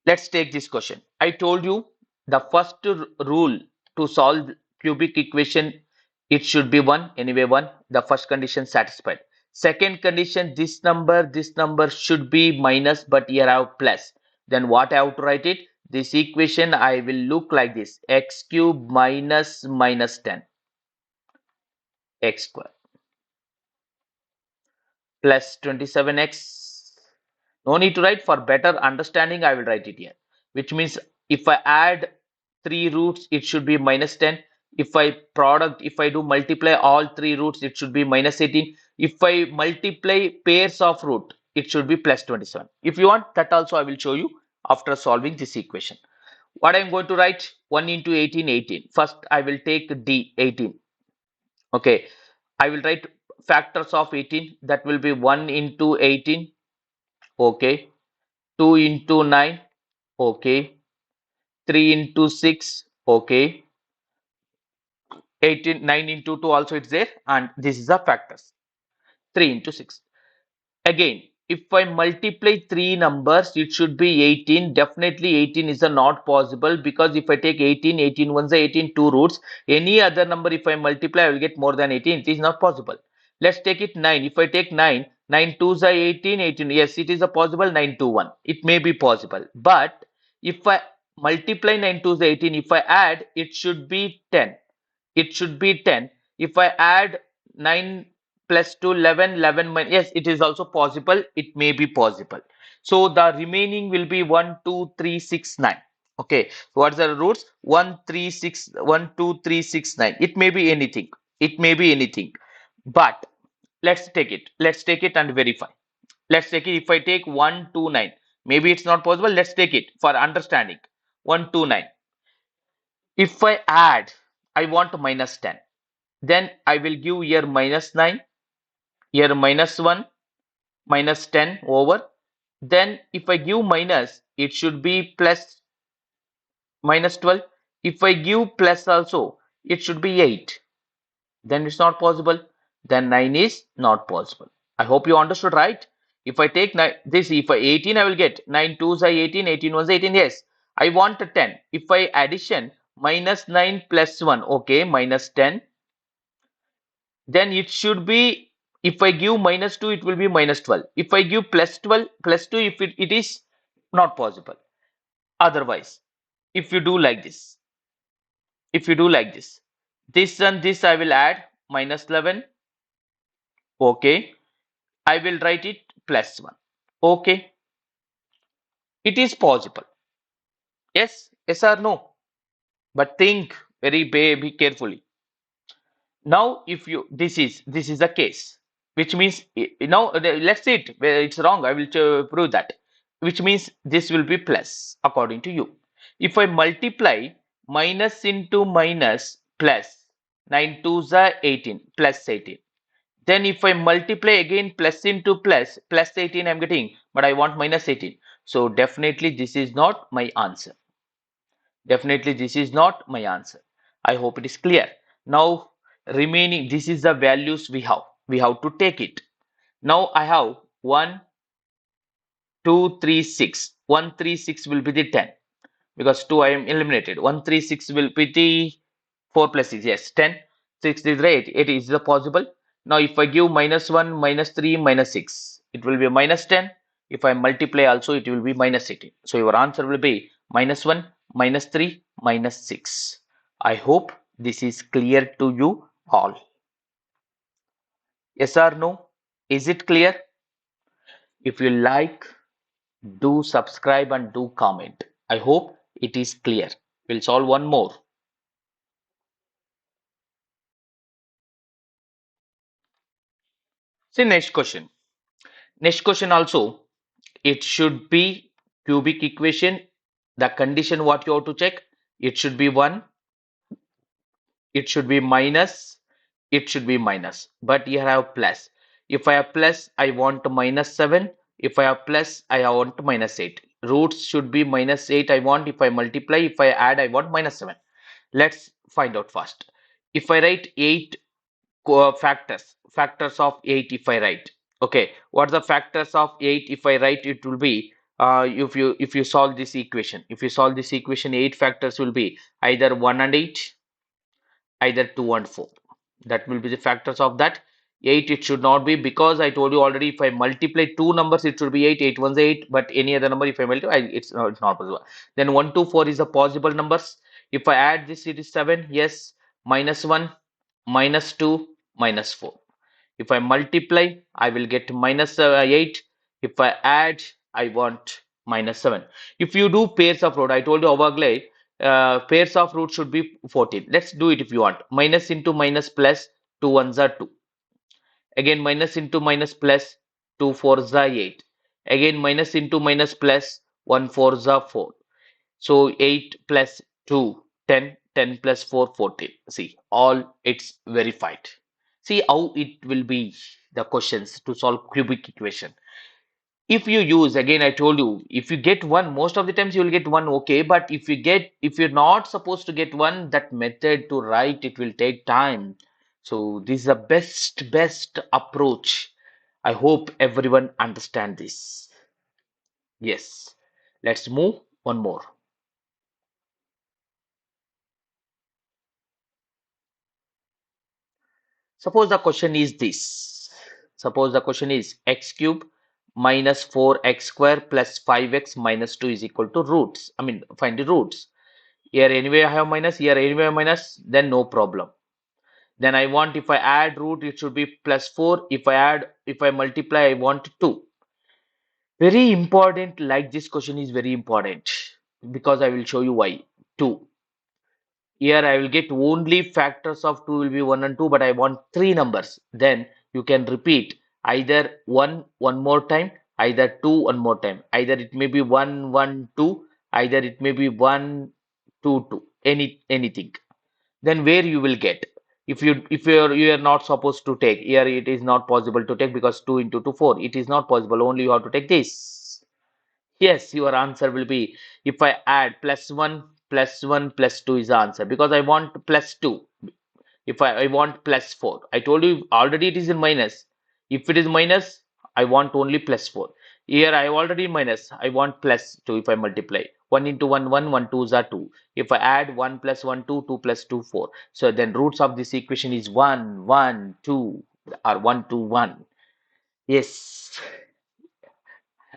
Let's take this question. I told you the first rule to solve cubic equation, it should be 1. Anyway, 1. The first condition satisfied. Second condition, this number should be minus, but here I have plus. Then what I have to write it? This equation I will look like this: x cube minus minus 10 x square plus 27x. No need to write. For better understanding, I will write it here. Which means if I add 3 roots, it should be -10. If I do multiply all 3 roots, it should be -18. If I multiply pairs of root, it should be +27. If you want, that also I will show you after solving this equation. What I am going to write? 1 into 18, 18. First, I will take D, 18. Okay, I will write factors of 18. That will be 1 into 18. Okay, 2 into 9. Okay, 3 into 6. Okay, 18, 9 into 2 also it's there, and this is the factors. 3 into 6. Again, if I multiply 3 numbers, it should be 18. Definitely 18 is not possible, because if I take 18, 18 ones are 18, 2 roots. Any other number if I multiply, I will get more than 18. It is not possible. Let's take it 9. If I take 9, 9 twos are 18, 18. Yes, it is a possible. 9 2 1. It may be possible. But if I multiply 9 to the 18. If I add, it should be 10. It should be 10. If I add 9 plus 2, 11, 11 yes, it is also possible. It may be possible. So the remaining will be 1, 2, 3, 6, 9. Okay. What's the roots? 1, 3, 6, 1, 2, 3, 6, 9. It may be anything. It may be anything. But let's take it. Let's take it and verify. Let's take it. If I take 129, maybe it's not possible. Let's take it for understanding. 129. If I add, I want minus 10. Then I will give here minus 9, here minus 1, minus 10 over. Then if I give minus, it should be plus minus 12. If I give plus also, it should be 8. Then it's not possible. Then 9 is not possible. I hope you understood, right? If I take this, if I 18, I will get 9 2s are 18, 18 1s 18. Yes, I want a 10. If I addition minus 9 plus 1, okay, minus 10. Then it should be, if I give minus 2, it will be minus 12. If I give plus 12, plus 2, if it is not possible. Otherwise, if you do like this, if you do like this and this I will add minus 11. Okay. I will write it plus 1. Okay. It is possible. Yes, yes or no? But think be carefully. Now, if you this is a case, which means now let's say it where it's wrong. I will prove that. Which means this will be plus according to you. If I multiply minus into minus plus 9 2s are 18 plus 18. Then if I multiply again plus into plus 18 I'm getting, but I want minus 18. So definitely this is not my answer. Definitely this is not my answer. I hope it is clear. Now remaining, this is the values we have. We have to take it. Now I have 1, 2, 3, 6. 1, 3, 6 will be the 10 because 2 I am eliminated. 1, 3, 6 will be the 4 plus 6. Yes, 10. 6 is right. 8 is the possible. Now if I give minus 1, minus 3, minus 6, it will be minus 10. If I multiply also, it will be minus 18. So your answer will be minus 1, minus 3, minus 6. I hope this is clear to you all. Yes or no? Is it clear? If you like, do subscribe and do comment. I hope it is clear. We'll solve one more. See next question. Next question also, it should be cubic equation. The condition what you have to check, it should be 1, it should be minus, it should be minus. But here I have plus. If I have plus, I want minus 7. If I have plus, I want minus 8. Roots should be minus 8 I want. If I multiply, if I add, I want minus 7. Let's find out first. If I write 8 factors of 8, if I write, okay, what the factors of 8, if I write, it will be if you solve this equation, 8 factors will be either 1 and 8, either 2 and 4. That will be the factors of that. 8 it should not be, because I told you already, if I multiply two numbers it should be 8, 8 ones 8, but any other number if I multiply, it's not possible. Then 1 2 4 is the possible numbers. If I add this, it is 7. Yes, minus 1, minus 2, minus 4. If I multiply, I will get minus 8. If I add, I want minus 7. If you do pairs of root, I told you Avagle, pairs of root should be 14. Let's do it if you want. Minus into minus plus, 2 ones are 2. Again minus into minus plus, 2 fours are 8. Again minus into minus plus, 1 fours are 4. So 8 plus 2, 10, 10 plus 4, 14. See, all it's verified. See how it will be the questions to solve cubic equation. If you use, again I told you, if you get one, most of the times you will get one, okay, but if you're not supposed to get one, that method to write, it will take time. So this is the best approach. I hope everyone understand this. Yes, let's move one more. Suppose the question is this. Suppose the question is x cube minus 4x square plus 5x minus 2 is equal to roots. I mean, find the roots. Here anyway I have minus, here anyway I have minus, then no problem. Then I want, if I add root, it should be plus 4. If I multiply, I want 2. Very important, like this question is very important because I will show you why. 2. Here I will get only factors of 2 will be 1 and 2, but I want 3 numbers. Then you can repeat either 1 one more time, either 2 one more time. Either it may be 1 1 2, either it may be 1 2 2. Anything. Then where you will get, if you are not supposed to take, here it is not possible to take because 2 into 2 4, it is not possible, only you have to take this. Yes, your answer will be, if I add plus 1 plus 2 is the answer because I want plus 2. If I want plus 4, I told you already it is in minus. If it is minus, I want only plus 4. Here I already minus, I want plus 2. If I multiply 1 into 1 1, 1 2s are 2. If I add 1 plus 1 2, 2 plus 2 4. So then roots of this equation is 1 1 2 or 1 2 1. Yes,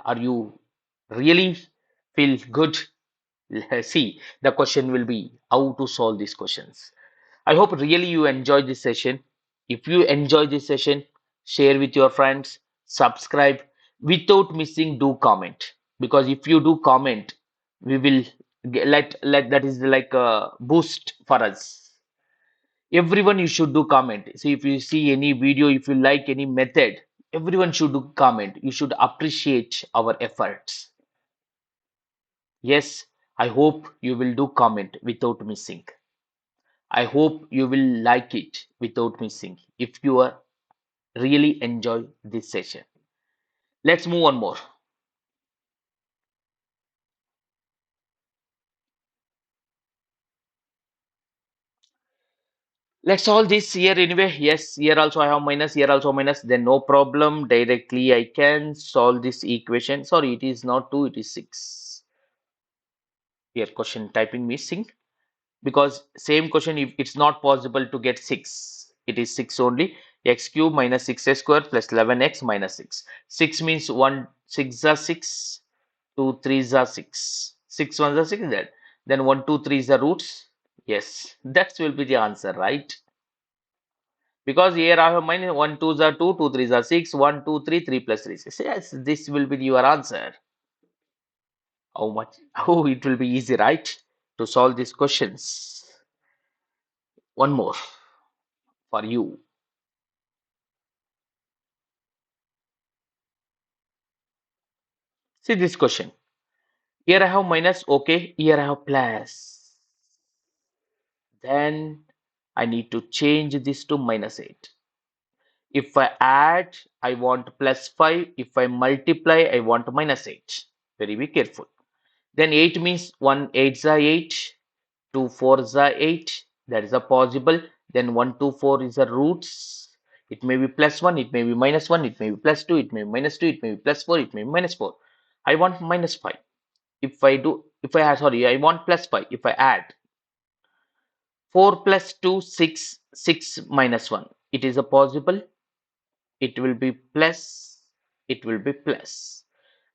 are you really feel good? See, the question will be how to solve these questions. I hope really you enjoyed this session. If you enjoy this session, share with your friends, subscribe. Without missing, do comment, because if you do comment, we will let that is like a boost for us. Everyone, you should do comment. See, if you see any video, if you like any method, everyone should do comment. You should appreciate our efforts. Yes, I hope you will do comment without missing. I hope you will like it without missing if you are really enjoy this session. Let's move on more. Let's solve this here anyway. Yes, here also I have minus, here also minus. Then no problem. Directly I can solve this equation. Sorry, it is not 2, it is 6. Here question typing missing. Because same question, if it's not possible to get 6, it is 6 only. X cube minus 6x square plus 11x minus 6. 6 means 1 6 are 6, 2 3s are 6, 6 ones are 6, then 1 2 3 is the roots. Yes, that will be the answer, right? Because here I have minus 1 2s are 2, 2 3s are 6, 1 2 3, 3 plus 3 6. Yes, this will be your answer. How much? Oh, it will be easy, right? To solve these questions. One more for you. See this question. Here I have minus, okay. Here I have plus. Then I need to change this to minus 8. If I add, I want plus 5. If I multiply, I want minus 8. Very be careful. Then 8 means 1 8s are 8, 2 4s are 8. That is a possible. Then 1 2 4 is the roots. It may be plus 1, it may be minus 1, it may be plus 2, it may be minus 2, it may be plus 4, it may be minus 4. I want minus 5. If I add, sorry, I want plus 5. If I add 4 plus 2, 6, 6 minus 1, it is a possible. It will be plus, it will be plus.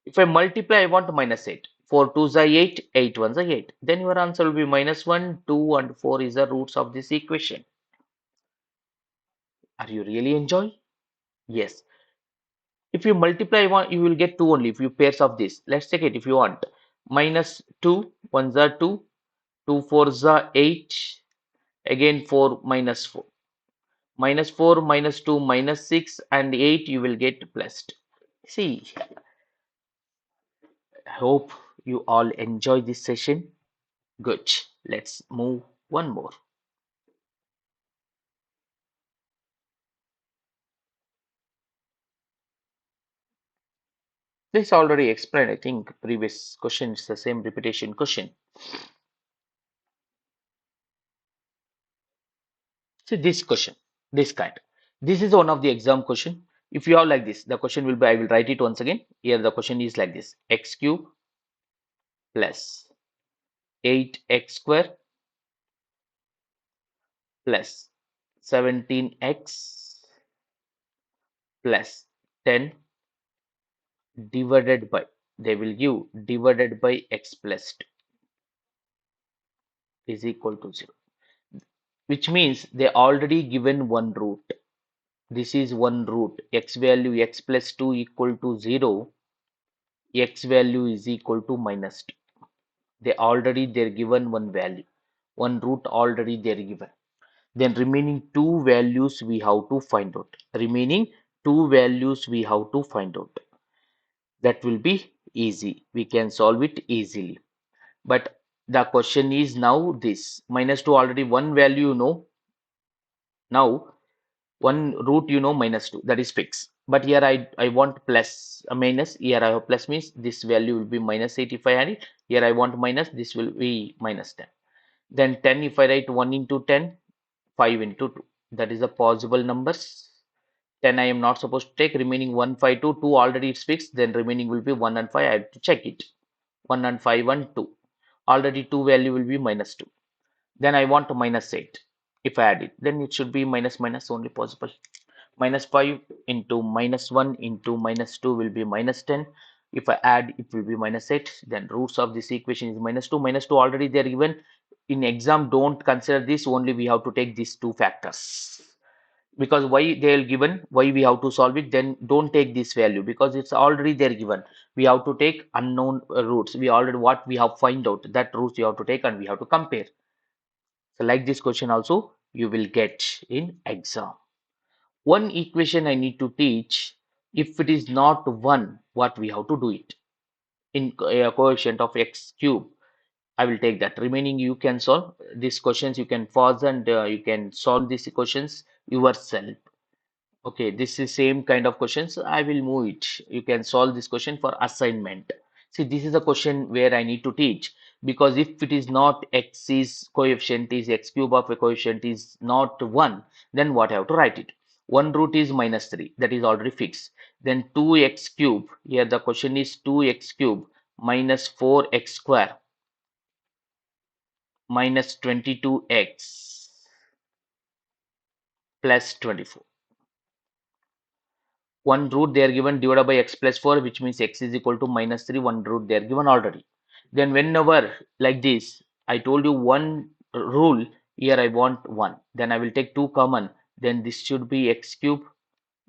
If I multiply, I want minus 8. 4 2s are 8, 8 ones are 8. Then your answer will be minus 1, 2, and 4 is the roots of this equation. Are you really enjoy? Yes. If you multiply, you will get 2 only if you pairs of this. Let's check it if you want. Minus 2, 1s are 2, 2 4s are 8, again 4 minus 4. Minus 4, minus 2, minus 6, and 8 you will get plus 2. See, I hope you all enjoy this session. Good. Let's move one more. This already explained, I think, previous question is the same repetition question. See this question, this kind. This is one of the exam question. If you have like this, the question will be, I will write it once again. Here the question is like this. X cube plus 8x square plus 17x plus 10 divided by, they will give divided by x plus 2 is equal to 0, which means they already given one root. This is one root. X value x plus 2 equal to 0, x value is equal to minus 2. They're given one value, one root already they're given. Then remaining two values we have to find out. Remaining two values we have to find out. That will be easy. We can solve it easily. But the question is now this. Minus 2 already one value you know. Now one root you know minus 2. That is fixed. But here I want plus a minus. Here I have plus means this value will be minus 8 if I add it. Here I want minus. This will be minus 10. Then 10 if I write 1 into 10. 5 into 2. That is the possible numbers. 10 I am not supposed to take. Remaining 1, 5, 2. 2 already is fixed. Then remaining will be 1 and 5. I have to check it. 1 and 5 and 2. Already 2 value will be minus 2. Then I want to minus 8. If I add it, then it should be minus minus only possible. Minus 5 into minus 1 into minus 2 will be minus 10. If I add, it will be minus 8. Then roots of this equation is minus 2. Minus 2 already they are given. In exam, don't consider this. Only we have to take these two factors. Because why they are given, why we have to solve it, then don't take this value because it's already there given. We have to take unknown roots. We already what we have find out that roots you have to take and we have to compare. So like this question also you will get in exam. One equation I need to teach. If it is not 1, what we have to do it? In a coefficient of x cube, I will take that. Remaining you can solve these questions. You can pause and you can solve these equations yourself. Okay, this is same kind of questions. I will move it. You can solve this question for assignment. See, this is a question where I need to teach because if it is not x is coefficient is x cube of a coefficient is not 1, then what I have to write it? One root is minus 3, that is already fixed. Then 2x cube, here the question is 2x cube minus 4x square minus 22x plus 24. One root they are given divided by x plus 4, which means x is equal to minus 3. One root they are given already. Then whenever like this, I told you one rule, here I want 1. Then I will take 2 common. Then this should be x cube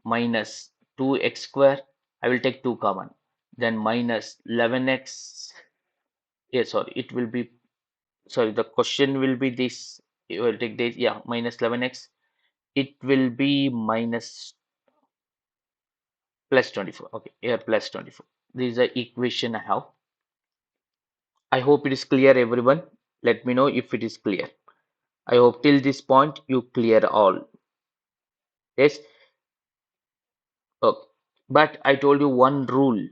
minus 2x square. I will take 2 common. Then minus 11x. Yeah, sorry, it will be, sorry, the question will be this. You will take this, yeah, minus 11x. It will be minus plus 24. Okay, here plus 24. This is the equation I have. I hope it is clear, everyone. Let me know if it is clear. I hope till this point you clear all. Yes. Okay. But I told you one rule.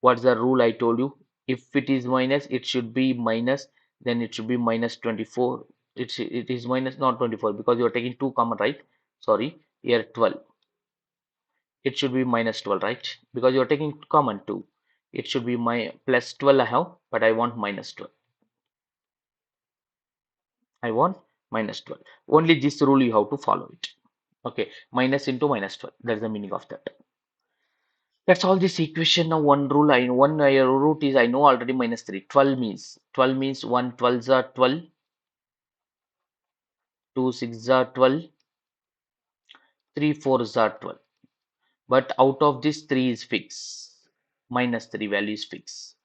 What's the rule I told you? If it is minus, it should be minus. Then it should be minus 24. It is minus not 24 because you are taking 2 common, right? Sorry. Here 12. It should be minus 12, right? Because you are taking common 2. It should be my plus 12 I have, but I want minus 12. I want minus 12. Only this rule you have to follow it. Okay, minus into minus 12. That's the meaning of that. That's all this equation. Now one rule I know, one root is I know already minus 3. 12 means 1 12s are 12, 2 6s are 12, 3 4s are 12. But out of this 3 is fixed. Minus 3 value is fixed.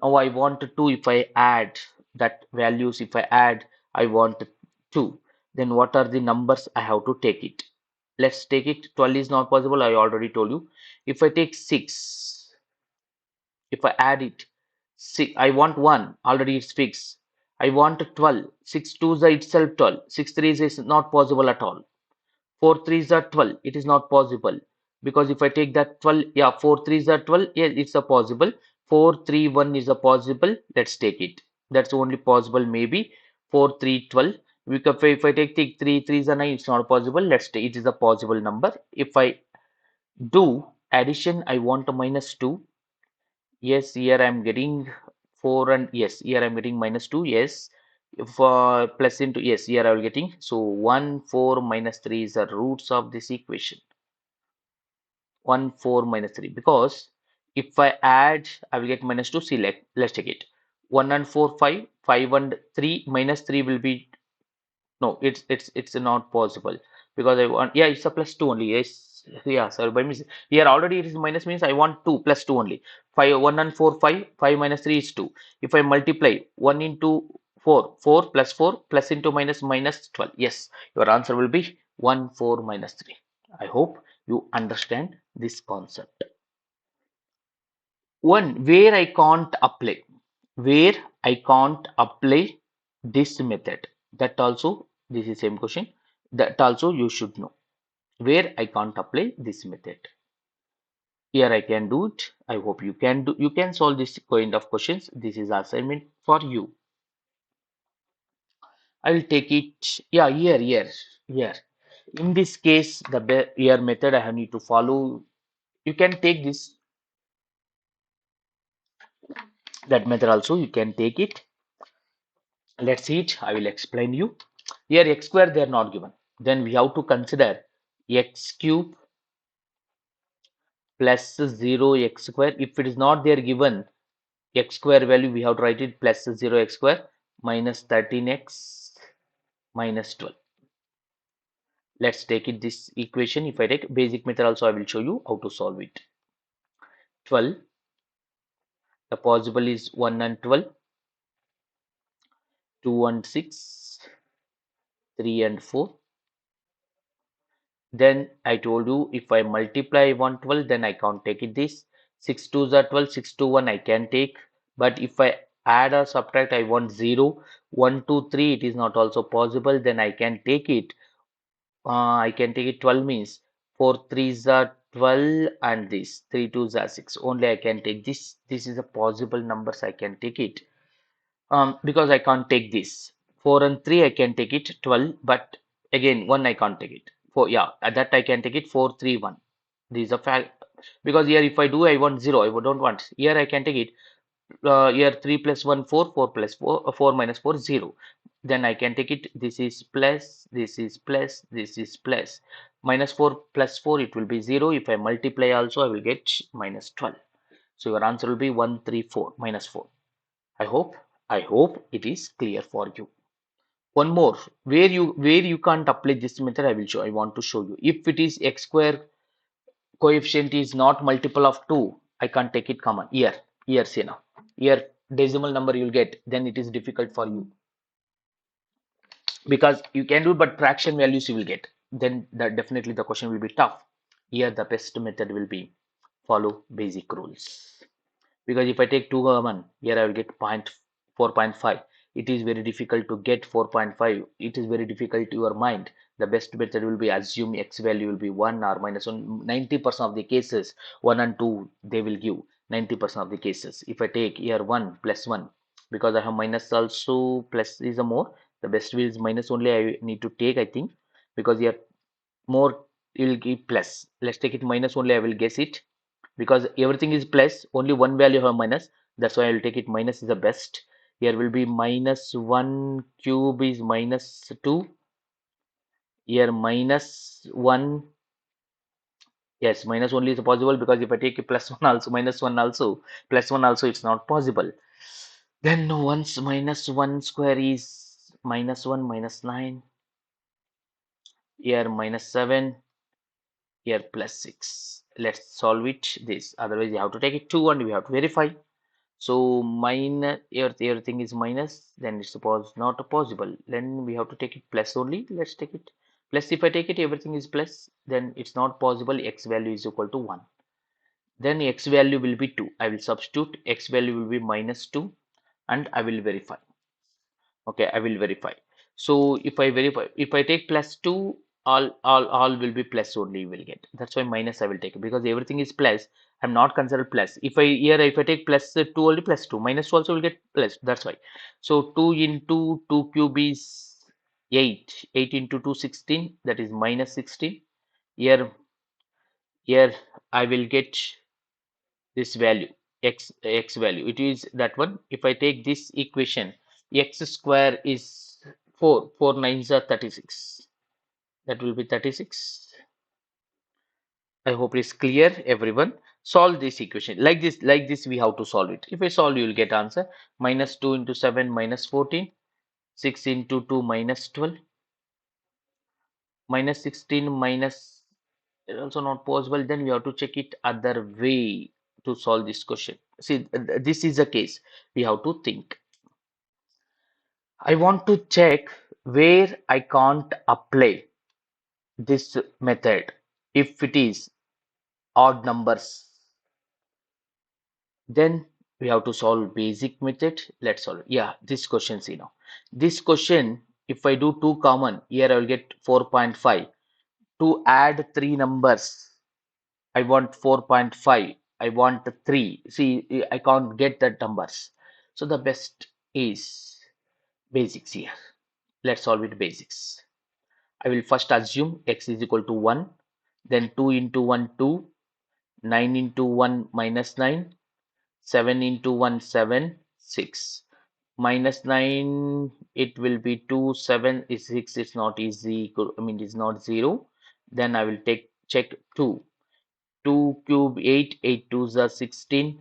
Now I want 2. If I add that values, if I add, I want 2. Then what are the numbers I have to take it? Let's take it. 12 is not possible. I already told you. If I take 6, if I add it, 6, I want 1. Already it's fixed. I want 12. 6 2s are itself 12. 6 3s is not possible at all. 4 3s are 12. It is not possible because if I take that 12, yeah, 4 3s are 12. Yes, it's a possible. 4 3 1 is a possible. Let's take it. That's only possible. Maybe 4 3 12. If I take 3 3s are 9, it's not possible. Let's take it is a possible number. If I do addition, I want a minus 2. Yes, here I'm getting 4 and yes, here I'm getting minus 2. Yes, if plus into yes, here I will getting so 1 4 minus 3 is the roots of this equation. 1 4 minus 3 because If I add, I will get minus 2. See, let's take it. 1 and 4, 5. 5 and 3, minus 3 will be, no, it's not possible because I want, yeah, it's a plus 2 only. Yes, yeah, sorry, by mistake. Here already it is minus, means I want 2 plus 2 only. 5, 1 and 4, 5. 5 minus 3 is 2. If I multiply 1 into 4, 4 plus 4 plus into minus, minus 12. Yes, your answer will be 1, 4 minus 3. I hope you understand this concept. One where I can't apply, where I can't apply this method. That also, this is same question. That also you should know. Where I can't apply this method. Here I can do it. I hope you can do. You can solve this kind of questions. This is assignment for you. I will take it. Yeah, here. In this case, the here method I have need to follow. You can take this that method also. You can take it. Let's see it. I will explain you. Here x square they are not given. Then we have to consider x cube plus 0 x square. If it is not there given x square value, we have to write it plus 0 x square minus 13x minus 12. Let's take it this equation. If I take basic method also, I will show you how to solve it. 12, the possible is 1 and 12, 2 and 6, 3 and 4. Then I told you if I multiply 112, then I can't take it this. 6 2s are 12, 6 2 1 I can take. But if I add or subtract, I want 0. 1 2 3, it is not also possible. Then I can take it. I can take it 12 means 4 3s are 12 and this 3 2s are 6. Only I can take this. This is a possible numbers I can take it. Because I can't take this 4 and 3 I can take it 12, but again 1 I can't take it 4. Yeah, at that I can take it 4 3 1. This is a fact, because here if I do I want 0, I don't want. Here I can take it. Here 3 plus 1 4, 4 plus 4, 4 minus 4 0. Then I can take it. This is plus, this is plus, this is plus. Minus 4 plus 4, it will be 0. If I multiply also, I will get minus 12. So your answer will be 134 minus 4. I hope it is clear for you. One more, where you can't apply this method, I will show. I want to show you. If it is x square coefficient is not multiple of 2, I can't take it common. Here, see now. Here decimal number you'll get, then it is difficult for you because you can do, but fraction values you will get. Then that definitely the question will be tough. Here the best method will be follow basic rules. Because if I take 2 common, here I will get 4.5. It is very difficult to get 4.5. It is very difficult to your mind. The best method will be assume x value will be 1 or minus 1. 90% of the cases 1 and 2 they will give 90% of the cases. If I take here 1 plus 1, because I have minus also, plus is a more, the best way is minus only I need to take, I think, because here more you will give plus. Let's take it minus only, I will guess it, because everything is plus, only one value have minus. That's why I will take it minus is the best. Here will be minus 1 cube is minus 2. Here minus 1. Yes, minus only is possible, because if I take a plus 1 also, minus 1 also, plus 1 also, it's not possible. Then once minus 1 square is minus 1 minus 9. Here minus 7. Here plus 6. Let's solve it this. Otherwise, you have to take it 2 and we have to verify. So minus, everything is minus, then it's suppose not possible. Then we have to take it plus only. Let's take it plus. If I take it everything is plus, then it's not possible. X value is equal to 1. Then x value will be 2. I will substitute x value will be minus 2 and I will verify. Okay, I will verify. So if I verify, if I take plus 2, all will be plus only you will get. That's why minus I will take, because everything is plus. I'm not considered plus. If I take plus 2 only, plus 2 minus 2 also will get plus. That's why. So 2 into 2 cube is 8. 8 into 2 16. That is minus 16. Here I will get this value, x value, it is that one. If I take this equation, x square is 4, 4 nines are 36, that will be 36. I hope it's clear everyone. Solve this equation. Like this we have to solve it. If I solve, you will get answer. Minus 2 into 7 minus 14. 6 into 2 minus 12. Minus 16 minus also not possible. Then we have to check it other way to solve this question. See, this is a case. We have to think. I want to check where I can't apply this method. If it is odd numbers, then we have to solve basic method. Let's solve. Yeah, this question, see now. This question, if I do 2 common, here I will get 4.5. To add 3 numbers, I want 4.5. I want 3. See, I can't get the numbers. So the best is basics here. Let's solve it basics. I will first assume x is equal to 1. Then 2 into 1, 2. 9 into 1 minus 9. 7 into 1 7 6 minus 9, it will be 2, 7 is 6, it's not easy, I mean it's not 0. Then I will check 2. 2 cube 8, 8 twos are 16,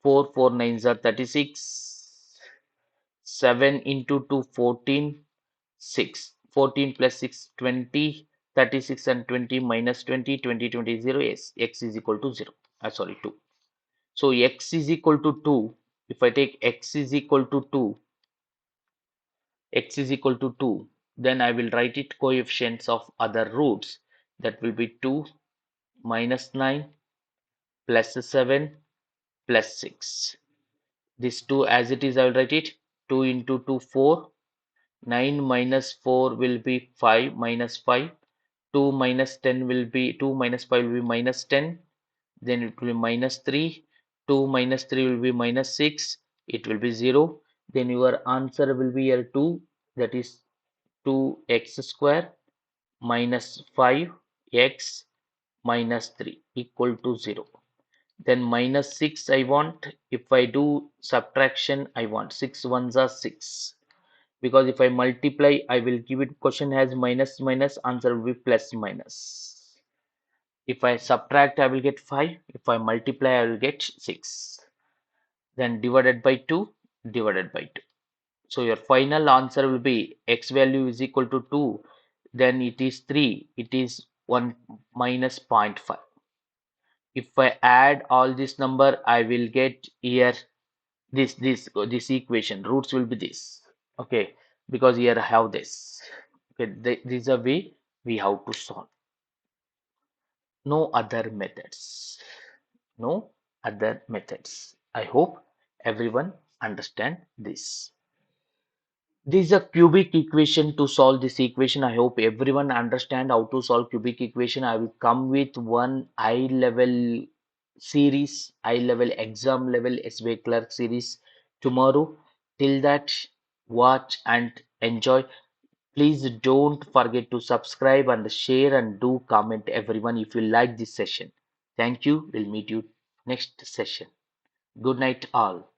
4 4 nines are 36, 7 into 2 14, 6 14 plus 6 20, 36 and 20 minus 20, 20 20 0. Yes, x is equal to 0. Sorry, 2. So x is equal to 2. If I take x is equal to 2, x is equal to 2, then I will write it coefficients of other roots. That will be 2 minus 9 plus 7 plus 6. This 2 as it is, I will write it 2 into 2 4. 9 minus 4 will be 5 minus 5. 2 minus 10 will be 2 minus 5 will be minus 10. Then it will be minus 3. 2 minus 3 will be minus 6. It will be 0. Then your answer will be here 2. That is 2x square minus 5x minus 3 equal to 0. Then minus 6 I want. If I do subtraction, I want 6 ones are 6. Because if I multiply, I will give it question has minus minus, answer will be plus minus. If I subtract, I will get 5. If I multiply, I will get 6. Then divided by 2, divided by 2. So your final answer will be x value is equal to 2. Then it is 3. It is 1 minus 0.5. If I add all this number, I will get here this equation. Roots will be this. Okay, because here I have this. Okay, this is a way we have to solve. No other methods. No other methods. I hope everyone understand this. This is a cubic equation. To solve this equation, I hope everyone understand how to solve cubic equation. I will come with one high level series, high level exam level SBI clerk series tomorrow. Till that, watch and enjoy. Please don't forget to subscribe and share and do comment everyone if you like this session. Thank you. We'll meet you next session. Good night all.